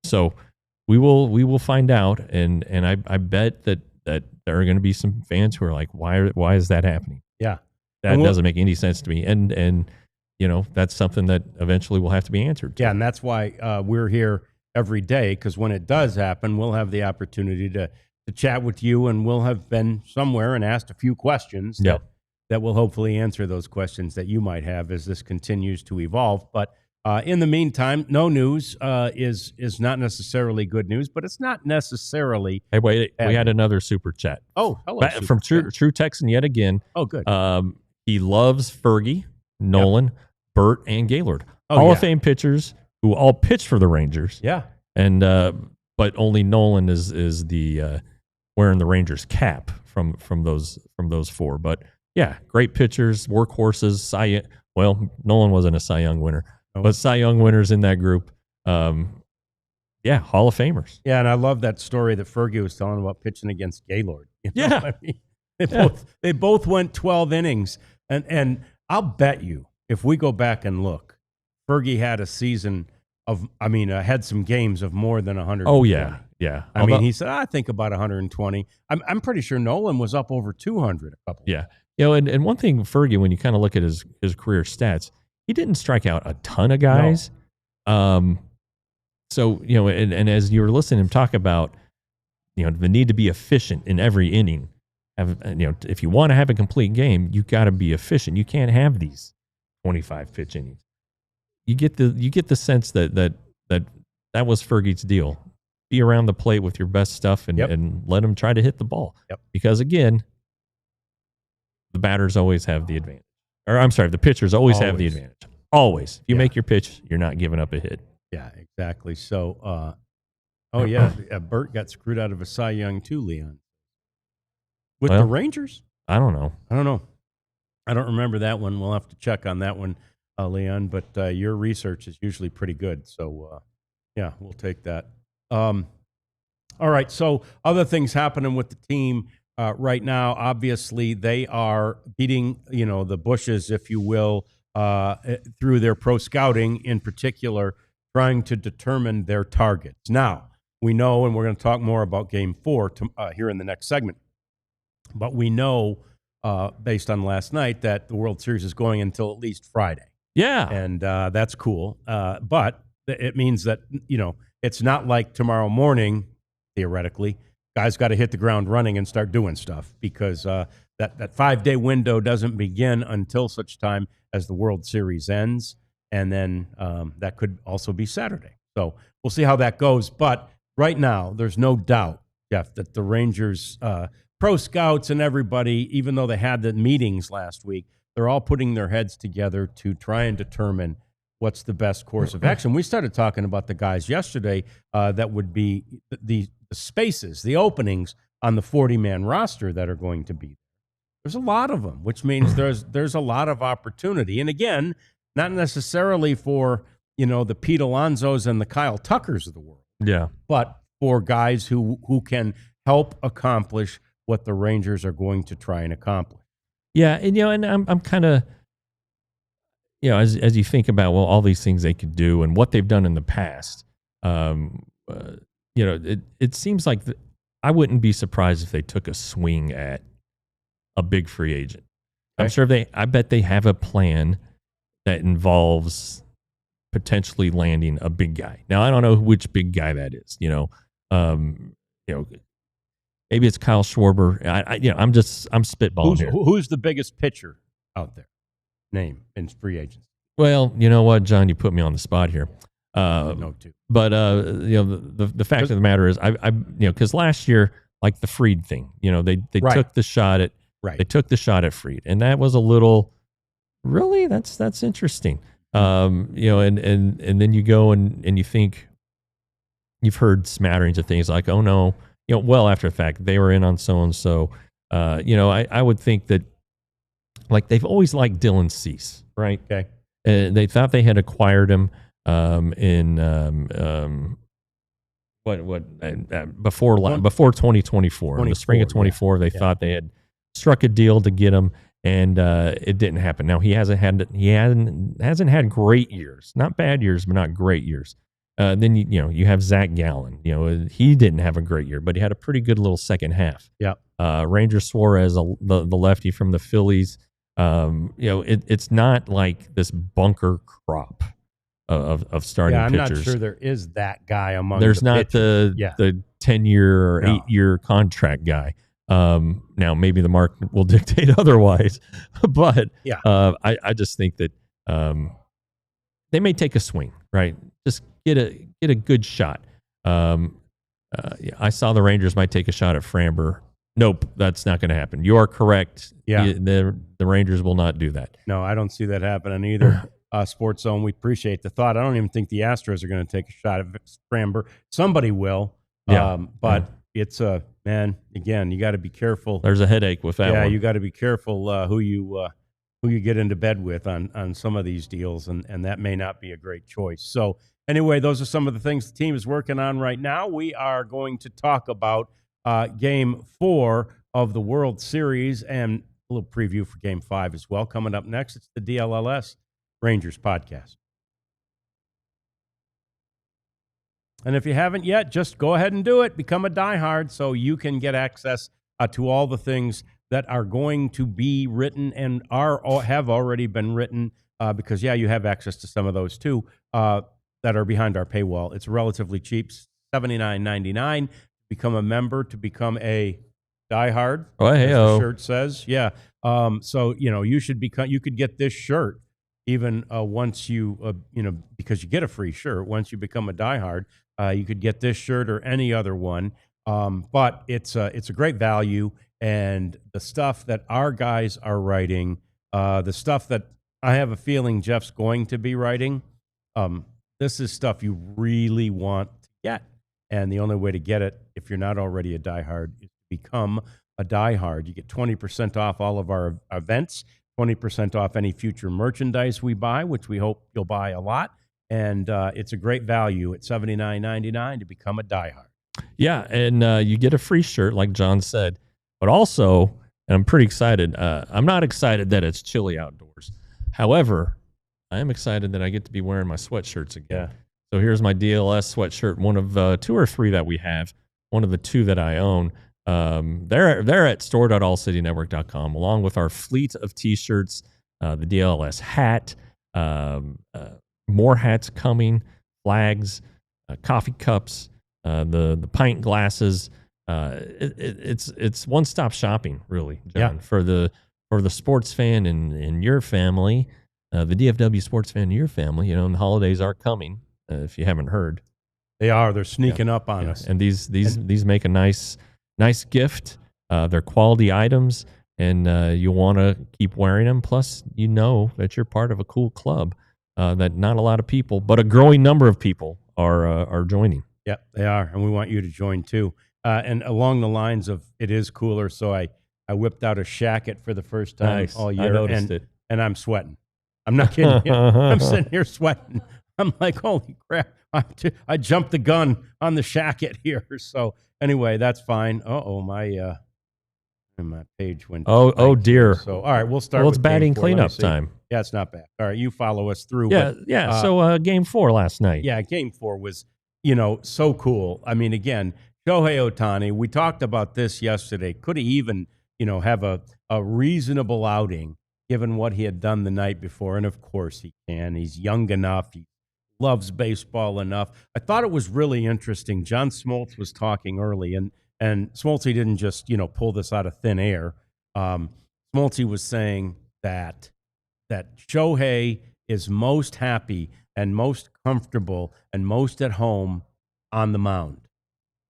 Speaker 3: So we will find out, and I bet that there are going to be some fans who are like, why is that happening?
Speaker 1: Yeah.
Speaker 3: That doesn't make any sense to me. And that's something that eventually will have to be answered.
Speaker 1: Yeah, and that's why we're here every day, because when it does happen, we'll have the opportunity to chat with you, and we'll have been somewhere and asked a few questions that that will hopefully answer those questions that you might have as this continues to evolve. But in the meantime, no news is not necessarily good news, but it's not necessarily.
Speaker 3: Hey, wait,
Speaker 1: bad
Speaker 3: we had
Speaker 1: news.
Speaker 3: another super chat.
Speaker 1: Oh, hello.
Speaker 3: From
Speaker 1: Super.
Speaker 3: True Texan yet again.
Speaker 1: Oh, good.
Speaker 3: He loves Fergie, Nolan, Burt, and Gaylord.
Speaker 1: Oh,
Speaker 3: Hall
Speaker 1: yeah.
Speaker 3: of Fame pitchers who all pitched for the Rangers.
Speaker 1: Yeah.
Speaker 3: And but only Nolan is the wearing the Rangers cap from those four. But yeah, great pitchers, workhorses. Well, Nolan wasn't a Cy Young winner, but Cy Young winners in that group. Yeah, Hall of Famers.
Speaker 1: Yeah, and I love that story that Fergie was telling about pitching against Gaylord. You know
Speaker 3: Yeah.
Speaker 1: what I mean? They both went 12 innings, and I'll bet you if we go back and look, Fergie had a season of, had some games of more than 100.
Speaker 3: Oh yeah, yeah.
Speaker 1: He said, I think about 120. I'm pretty sure Nolan was up over 200 a couple.
Speaker 3: Yeah. And one thing, Fergie, when you kind of look at his career stats, he didn't strike out a ton of guys. No. So, and as you were listening to him talk about, the need to be efficient in every inning, if you want to have a complete game, you got to be efficient. You can't have these 25 pitch innings. You get the sense that was Fergie's deal. Be around the plate with your best stuff and let him try to hit the ball.
Speaker 1: Yep.
Speaker 3: Because again, the batters always have the advantage. Or I'm sorry, the pitchers always have the advantage. Always. If you make your pitch, you're not giving up a hit.
Speaker 1: Yeah, exactly. So, Burt got screwed out of a Cy Young too, Leon. With the Rangers?
Speaker 3: I don't know.
Speaker 1: I don't remember that one. We'll have to check on that one, Leon. But your research is usually pretty good. So, we'll take that. All right. So, other things happening with the team right now. Obviously, they are beating, the bushes, if you will, through their pro scouting, in particular, trying to determine their targets. Now, we know, and we're going to talk more about Game 4 here in the next segment, but we know, based on last night, that the World Series is going until at least Friday.
Speaker 3: Yeah.
Speaker 1: And that's cool. But it means that, it's not like tomorrow morning, theoretically, guys got to hit the ground running and start doing stuff, because that 5-day window doesn't begin until such time as the World Series ends. And then that could also be Saturday. So we'll see how that goes. But right now, there's no doubt, Jeff, that the Rangers pro scouts and everybody, even though they had the meetings last week, they're all putting their heads together to try and determine what's the best course of action. We started talking about the guys yesterday that would be the spaces, the openings on the 40-man roster that are going to be. There's a lot of them, which means there's a lot of opportunity. And again, not necessarily for, the Pete Alonsos and the Kyle Tuckers of the world.
Speaker 3: Yeah.
Speaker 1: But for guys who can help accomplish what the Rangers are going to try and accomplish. Yeah,
Speaker 3: and I'm kind of, as you think about all these things they could do and what they've done in the past, it seems like I wouldn't be surprised if they took a swing at a big free agent. Okay. I bet they have a plan that involves potentially landing a big guy. Now, I don't know which big guy that is. Maybe it's Kyle Schwarber. I'm spitballing here.
Speaker 1: Who's the biggest pitcher out there? Name in free agents.
Speaker 3: Well, you know what, John, you put me on the spot here.
Speaker 1: No, too.
Speaker 3: But the fact of the matter is, because last year, like the Fried thing, they took the shot at they took the shot at Fried, and that was a little really that's interesting. And then you go and you think you've heard smatterings of things like, oh no, well after the fact they were in on so and so. I would think that like they've always liked Dylan Cease, right?
Speaker 1: Okay.
Speaker 3: They thought they had acquired him before 2024, in the spring of 24. They thought they had struck a deal to get him, and it didn't happen. Now he hasn't had great years, not bad years, but not great years. Then you have Zach Gallen. He didn't have a great year, but he had a pretty good little second half.
Speaker 1: Yeah.
Speaker 3: Ranger Suarez, the lefty from the Phillies. It's not like this bunker crop of starting pitchers.
Speaker 1: I'm not sure there is that guy among.
Speaker 3: There's
Speaker 1: the
Speaker 3: not
Speaker 1: pitchers.
Speaker 3: the 10-year or 8-year contract guy. Now, maybe the market will dictate otherwise, but
Speaker 1: Yeah.
Speaker 3: I just think that they may take a swing, right? Just get a good shot. Yeah, I saw the Rangers might take a shot at Framber. Nope, that's not going to happen. You are correct.
Speaker 1: Yeah.
Speaker 3: The Rangers will not do that.
Speaker 1: No, I don't see that happening either. Sports Zone, we appreciate the thought. I don't even think the Astros are going to take a shot at Framber. Somebody will.
Speaker 3: Yeah.
Speaker 1: But it's a man. Again, you got to be careful.
Speaker 3: There's a headache with that
Speaker 1: Yeah,
Speaker 3: one.
Speaker 1: you got to be careful who you get into bed with on some of these deals, and that may not be a great choice. So anyway, those are some of the things the team is working on right now. We are going to talk about Game 4 of the World Series and a little preview for Game 5 as well. Coming up next, it's the DLLS Rangers podcast. And if you haven't yet, just go ahead and do it. Become a diehard so you can get access to all the things that are going to be written and have already been written because, yeah, you have access to some of those too that are behind our paywall. It's relatively cheap, $79.99. Become a member to become a diehard,
Speaker 3: Oh,
Speaker 1: as
Speaker 3: hey-o.
Speaker 1: the shirt says. Yeah. So, you should become, you could get this shirt even once you, because you get a free shirt once you become a diehard. You could get this shirt or any other one. But it's a great value. And the stuff that our guys are writing, the stuff that I have a feeling Jeff's going to be writing, this is stuff you really want to get. And the only way to get it, if you're not already a diehard, is to become a diehard. You get 20% off all of our events, 20% off any future merchandise we buy, which we hope you'll buy a lot. And it's a great value at $79.99 to become a diehard.
Speaker 3: Yeah, and you get a free shirt, like John said. But also, and I'm pretty excited, I'm not excited that it's chilly outdoors. However, I am excited that I get to be wearing my sweatshirts again.
Speaker 1: Yeah.
Speaker 3: So here's my DLS sweatshirt, one of 2 or 3 that we have, one of the 2 that I own. They're at store.allcitynetwork.com, along with our fleet of T-shirts, the DLS hat, more hats coming, flags, coffee cups, the pint glasses. It's one-stop shopping, really, John, for the sports fan in your family, the DFW sports fan in your family. And the holidays are coming. If you haven't heard,
Speaker 1: They're sneaking up on us.
Speaker 3: and these make a nice gift. They're quality items, and you want to keep wearing them. Plus, that you're part of a cool club that not a lot of people, but a growing number of people are joining.
Speaker 1: Yep, they are, and we want you to join too. And along the lines of it is cooler, so I whipped out a shacket for the first time all year.
Speaker 3: I noticed it.
Speaker 1: And I'm sweating. I'm not kidding you. I'm sitting here sweating. I'm like, holy crap. I jumped the gun on the shacket here. So anyway, that's fine. My page went.
Speaker 3: Oh dear.
Speaker 1: So all right, we'll start.
Speaker 3: Well, it's
Speaker 1: with
Speaker 3: batting
Speaker 1: Game 4. Let me
Speaker 3: cleanup
Speaker 1: see.
Speaker 3: time.
Speaker 1: Yeah, it's not bad. All right, you follow us through.
Speaker 3: Yeah.
Speaker 1: but,
Speaker 3: So Game 4 last night.
Speaker 1: Yeah, Game 4 was, so cool. I mean, again, Shohei Ohtani, we talked about this yesterday. Could he even, have a reasonable outing given what he had done the night before? And of course he can. He's young enough. He loves baseball enough. I thought it was really interesting. John Smoltz was talking early, and Smoltz didn't just, pull this out of thin air. Smoltz was saying that Shohei is most happy and most comfortable and most at home on the mound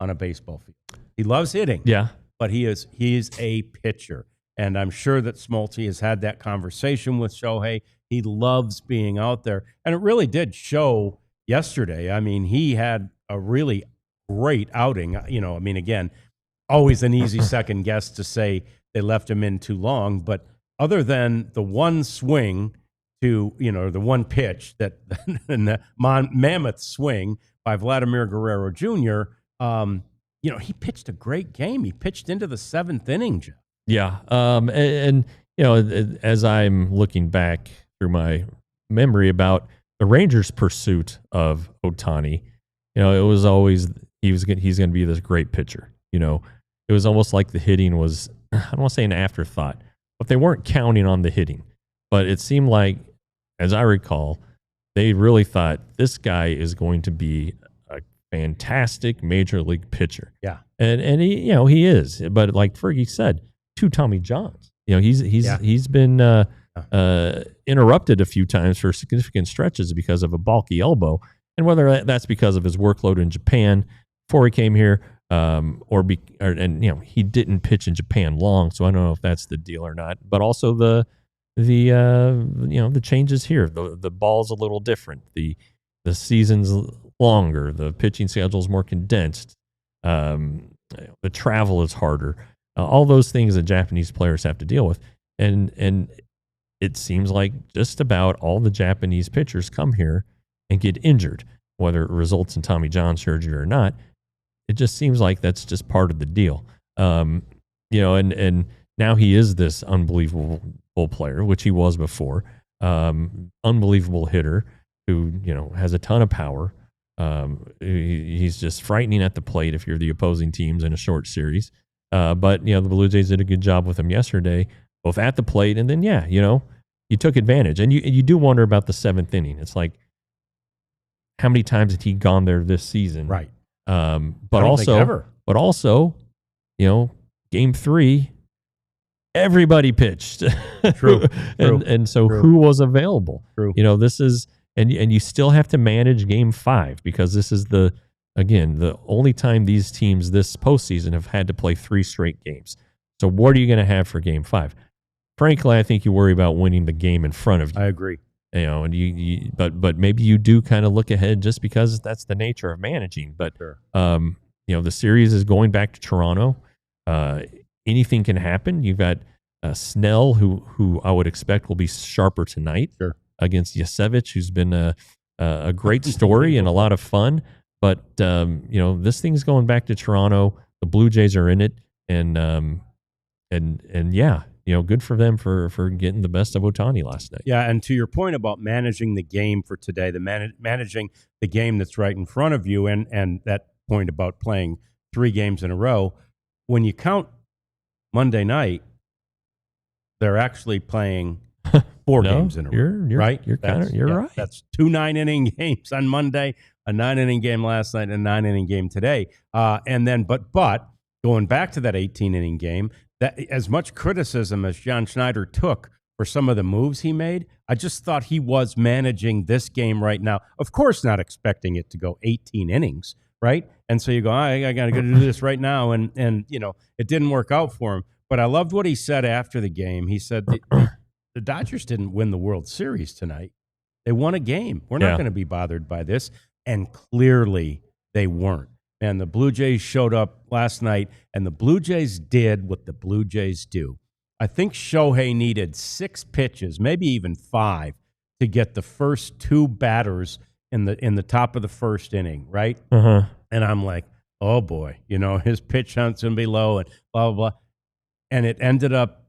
Speaker 1: on a baseball field. He loves hitting.
Speaker 3: Yeah.
Speaker 1: But he is a pitcher. And I'm sure that Smoltz has had that conversation with Shohei. He loves being out there. And it really did show yesterday. I mean, he had a really great outing. Again, always an easy second guess to say they left him in too long. But other than the one swing to, the one pitch that and the mammoth swing by Vladimir Guerrero Jr., he pitched a great game. He pitched into the 7th inning, Jeff.
Speaker 3: Yeah. As I'm looking back through my memory about the Rangers' pursuit of Ohtani, it was always he's going to be this great pitcher. It was almost like the hitting was, I don't want to say an afterthought, but they weren't counting on the hitting. But it seemed like, as I recall, they really thought this guy is going to be a fantastic major league pitcher.
Speaker 1: Yeah.
Speaker 3: And he, he is. But like Fergie said, 2 Tommy Johns. He's been interrupted a few times for significant stretches because of a bulky elbow. And whether that's because of his workload in Japan before he came here, he didn't pitch in Japan long, so I don't know if that's the deal or not. But also the changes here. The ball's a little different. The season's longer. The pitching schedule is more condensed. The travel is harder. All those things that Japanese players have to deal with, and it seems like just about all the Japanese pitchers come here and get injured, whether it results in Tommy John surgery or not. It just seems like that's just part of the deal. And now he is this unbelievable player, which he was before. Unbelievable hitter who, has a ton of power. He's just frightening at the plate if you're the opposing teams in a short series. But the Blue Jays did a good job with him yesterday, both at the plate and then, you took advantage. And you do wonder about the 7th inning. It's like, how many times had he gone there this season?
Speaker 1: Right.
Speaker 3: But also, game 3, everybody pitched.
Speaker 1: True.
Speaker 3: And so
Speaker 1: True.
Speaker 3: who was available?
Speaker 1: True.
Speaker 3: This is, and you still have to manage game 5 because this is the only time these teams this postseason have had to play 3 straight games. So what are you going to have for game 5? Frankly, I think you worry about winning the game in front of you.
Speaker 1: I agree.
Speaker 3: And but maybe you do kind of look ahead just because that's the nature of managing. But
Speaker 1: Sure.
Speaker 3: The series is going back to Toronto. Anything can happen. You've got Snell, who I would expect will be sharper tonight.
Speaker 1: Sure.
Speaker 3: Against Yasevich, who's been a great story and a lot of fun. But this thing's going back to Toronto. The Blue Jays are in it, and good for them for getting the best of Ohtani last night.
Speaker 1: Yeah, and to your point about managing the game for today, managing the game that's right in front of you, and that point about playing 3 games in a row, when you count Monday night, they're actually playing 4 games in a row.
Speaker 3: You're
Speaker 1: right?
Speaker 3: You're right.
Speaker 1: That's 2 9-inning games on Monday, a 9-inning game last night, and a 9-inning game today. And then, but going back to that 18-inning game, that as much criticism as John Schneider took for some of the moves he made, I just thought he was managing this game right now. Of course, not expecting it to go 18 innings, right? And so you go, I got to go do this right now, and it didn't work out for him. But I loved what he said after the game. He said the Dodgers didn't win the World Series tonight. They won a game. We're not going to be bothered by this, and clearly they weren't. And the Blue Jays showed up last night, and the Blue Jays did what the Blue Jays do. I think Shohei needed 6 pitches, maybe even 5, to get the first 2 batters in the top of the first inning, right?
Speaker 3: Uh-huh.
Speaker 1: And I'm like, oh boy, his pitch count's gonna be low, and blah blah blah. And it ended up,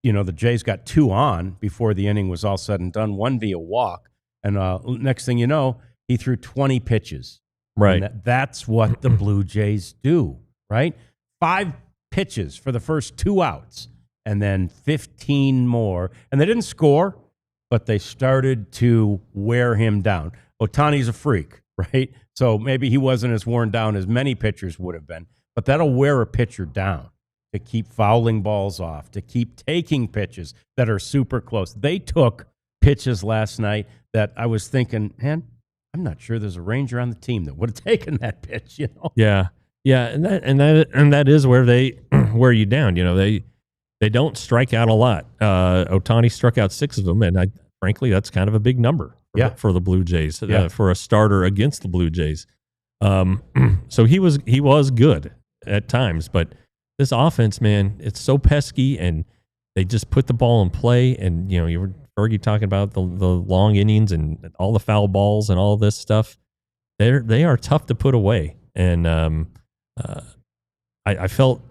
Speaker 1: the Jays got 2 on before the inning was all said and done, 1 via walk, and next thing you know, he threw 20 pitches.
Speaker 3: Right.
Speaker 1: And that's what the Blue Jays do, right? 5 pitches for the first 2 outs, and then 15 more. And they didn't score, but they started to wear him down. Ohtani's a freak, right? So maybe he wasn't as worn down as many pitchers would have been, but that'll wear a pitcher down to keep fouling balls off, to keep taking pitches that are super close. They took pitches last night that I was thinking, man, I'm not sure there's a Ranger on the team that would have taken that pitch,
Speaker 3: Yeah, and that is where they wear you down. They don't strike out a lot. Ohtani struck out 6 of them, and frankly, that's kind of a big number for the Blue Jays for a starter against the Blue Jays. So he was good at times, but this offense, man, it's so pesky, and they just put the ball in play. And you were Fergie talking about the long innings and all the foul balls and all this stuff. They are tough to put away, and I felt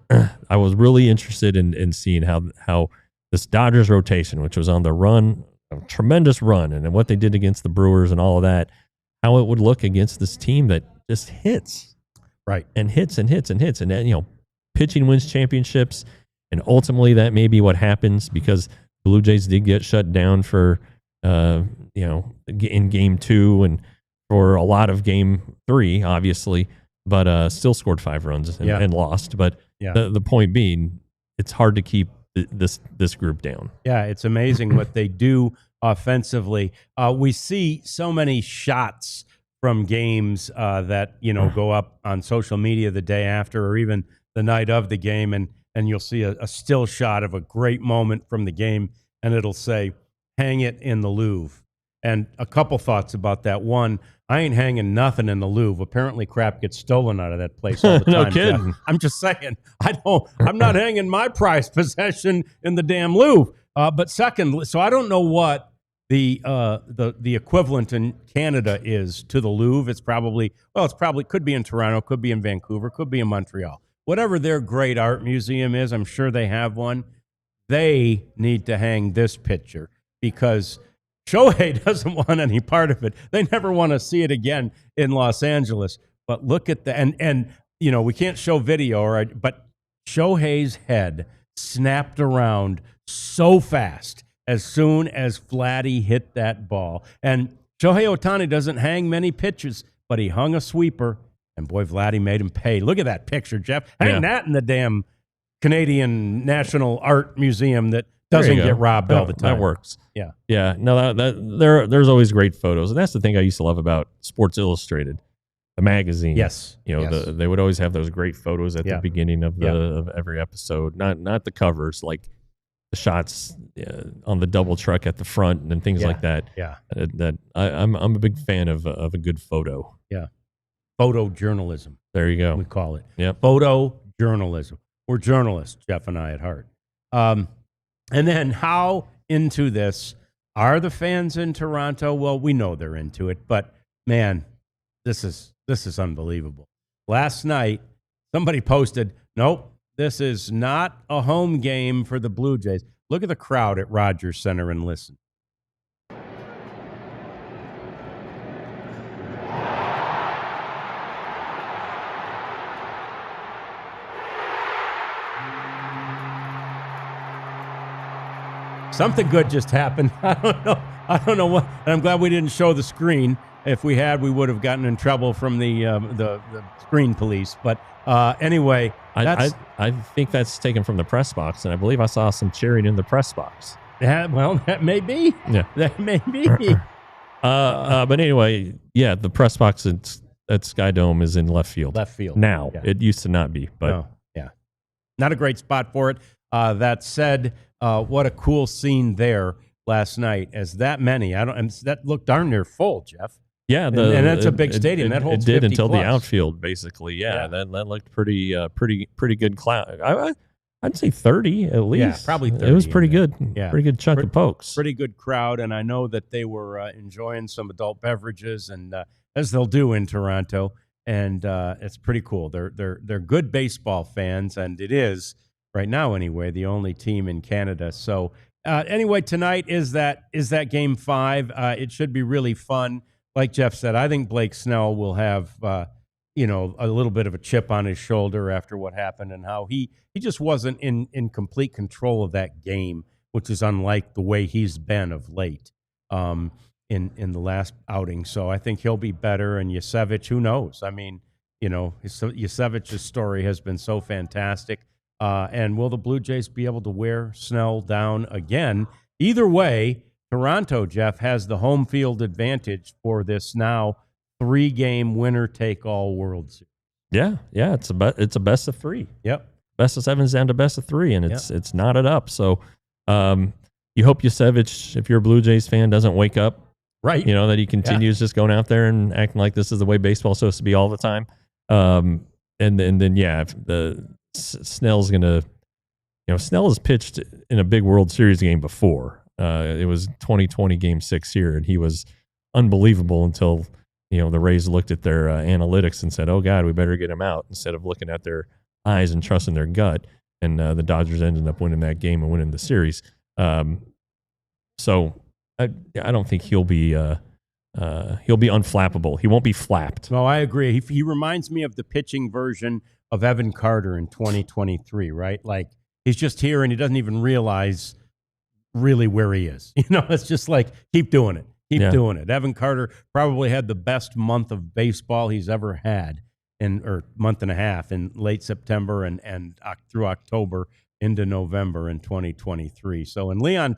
Speaker 3: I was really interested in seeing how this Dodgers rotation, which was on the run, a tremendous run, and what they did against the Brewers and all of that, how it would look against this team that just hits,
Speaker 1: right,
Speaker 3: and hits and hits and hits, and then, pitching wins championships, and ultimately that may be what happens because Blue Jays did get shut down for in game 2 and for a lot of game 3, obviously. but still scored 5 runs and lost. But the point being, it's hard to keep this group down.
Speaker 1: Yeah, it's amazing what they do offensively. We see so many shots from games that go up on social media the day after or even the night of the game, and you'll see a still shot of a great moment from the game, and it'll say, "Hang it in the Louvre." And a couple thoughts about that. One, I ain't hanging nothing in the Louvre. Apparently, crap gets stolen out of that place all the time.
Speaker 3: No kidding.
Speaker 1: Jeff. I'm just saying, I'm not hanging my prized possession in the damn Louvre. But second, so I don't know what the equivalent in Canada is to the Louvre. It's probably could be in Toronto, could be in Vancouver, could be in Montreal. Whatever their great art museum is, I'm sure they have one. They need to hang this picture because Shohei doesn't want any part of it. They never want to see it again in Los Angeles. But look at the and we can't show video, but Shohei's head snapped around so fast as soon as Vladdy hit that ball. And Shohei Ohtani doesn't hang many pitches, but he hung a sweeper. And boy, Vladdy made him pay. Look at that picture, Jeff. Hang that in the damn Canadian National Art Museum that doesn't get robbed all the time.
Speaker 3: That works.
Speaker 1: Yeah.
Speaker 3: Yeah. No, there's always great photos. And that's the thing I used to love about Sports Illustrated, the magazine.
Speaker 1: Yes.
Speaker 3: They would always have those great photos at the beginning of of every episode. Not the covers, like the shots on the double truck at the front and things like that.
Speaker 1: Yeah.
Speaker 3: I'm a big fan of a good photo.
Speaker 1: Yeah. Photojournalism.
Speaker 3: There you go.
Speaker 1: We call it.
Speaker 3: Yeah.
Speaker 1: Photojournalism. We're journalists, Jeff and I at heart. And then how into this are the fans in Toronto? Well, we know they're into it, but man, this is unbelievable. Last night, somebody posted, nope, this is not a home game for the Blue Jays. Look at the crowd at Rogers Center and listen. Something good just happened. I don't know what. And I'm glad we didn't show the screen. If we had, we would have gotten in trouble from the screen police. But anyway,
Speaker 3: I think that's taken from the press box, and I believe I saw some cheering in the press box.
Speaker 1: Well, that may be.
Speaker 3: Yeah,
Speaker 1: that may be.
Speaker 3: But anyway, yeah, the press box at Sky Dome is in left field.
Speaker 1: Left field
Speaker 3: now. Yeah. It used to not be, but
Speaker 1: not a great spot for it. That said, what a cool scene there last night. As that many, that looked darn near full, Jeff.
Speaker 3: Yeah,
Speaker 1: and that's a big stadium. That holds 50
Speaker 3: it did until
Speaker 1: plus.
Speaker 3: The outfield, basically. Yeah. That looked pretty good. I'd say 30 at least.
Speaker 1: Yeah, probably 30.
Speaker 3: It was pretty good.
Speaker 1: Yeah,
Speaker 3: pretty good chunk of pokes.
Speaker 1: Pretty good crowd, and I know that they were enjoying some adult beverages, and as they'll do in Toronto, and it's pretty cool. They're good baseball fans, and it is right now anyway the only team in Canada. So anyway, tonight is that game 5. It should be really fun. Like Jeff said, I think Blake Snell will have a little bit of a chip on his shoulder after what happened and how he just wasn't in complete control of that game, which is unlike the way he's been of late in the last outing. So I think he'll be better. And Yasevich, who knows? I mean, Yasevich's story has been so fantastic. And will the Blue Jays be able to wear Snell down again? Either way, Toronto, Jeff, has the home field advantage for this now 3-game winner-take-all World Series.
Speaker 3: Yeah, it's a best of 3.
Speaker 1: Yep,
Speaker 3: best of 7's down to best of 3, and it's knotted up. So you hope Yasevich, if you're a Blue Jays fan, doesn't wake up.
Speaker 1: Right.
Speaker 3: That he continues just going out there and acting like this is the way baseball's supposed to be all the time. And then if the Snell's gonna, Snell has pitched in a big World Series game before. It was 2020 Game 6 here, and he was unbelievable until the Rays looked at their analytics and said, "Oh God, we better get him out," instead of looking at their eyes and trusting their gut. And the Dodgers ended up winning that game and winning the series. So I don't think he'll be unflappable. He won't be flapped.
Speaker 1: No, I agree. He reminds me of the pitching version of Evan Carter in 2023, right? Like he's just here and he doesn't even realize really where he is. It's just like, keep doing it. Keep doing it. Evan Carter probably had the best month of baseball he's ever had. month and a half in late September and through October into November in 2023. So, and Leon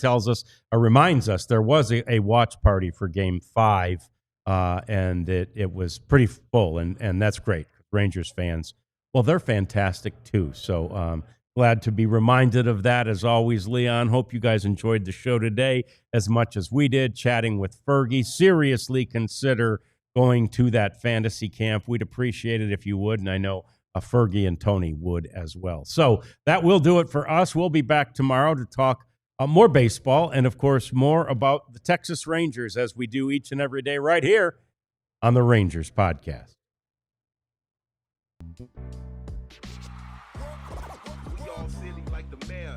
Speaker 1: reminds us there was a watch party for Game 5, and it was pretty full, and that's great. Rangers fans, well, they're fantastic too. So glad to be reminded of that as always, Leon. Hope you guys enjoyed the show today as much as we did, chatting with Fergie. Seriously consider going to that fantasy camp. We'd appreciate it if you would, and I know Fergie and Tony would as well. So that will do it for us. We'll be back tomorrow to talk more baseball and, of course, more about the Texas Rangers as we do each and every day right here on the Rangers Podcast.
Speaker 5: We all silly like the mayor.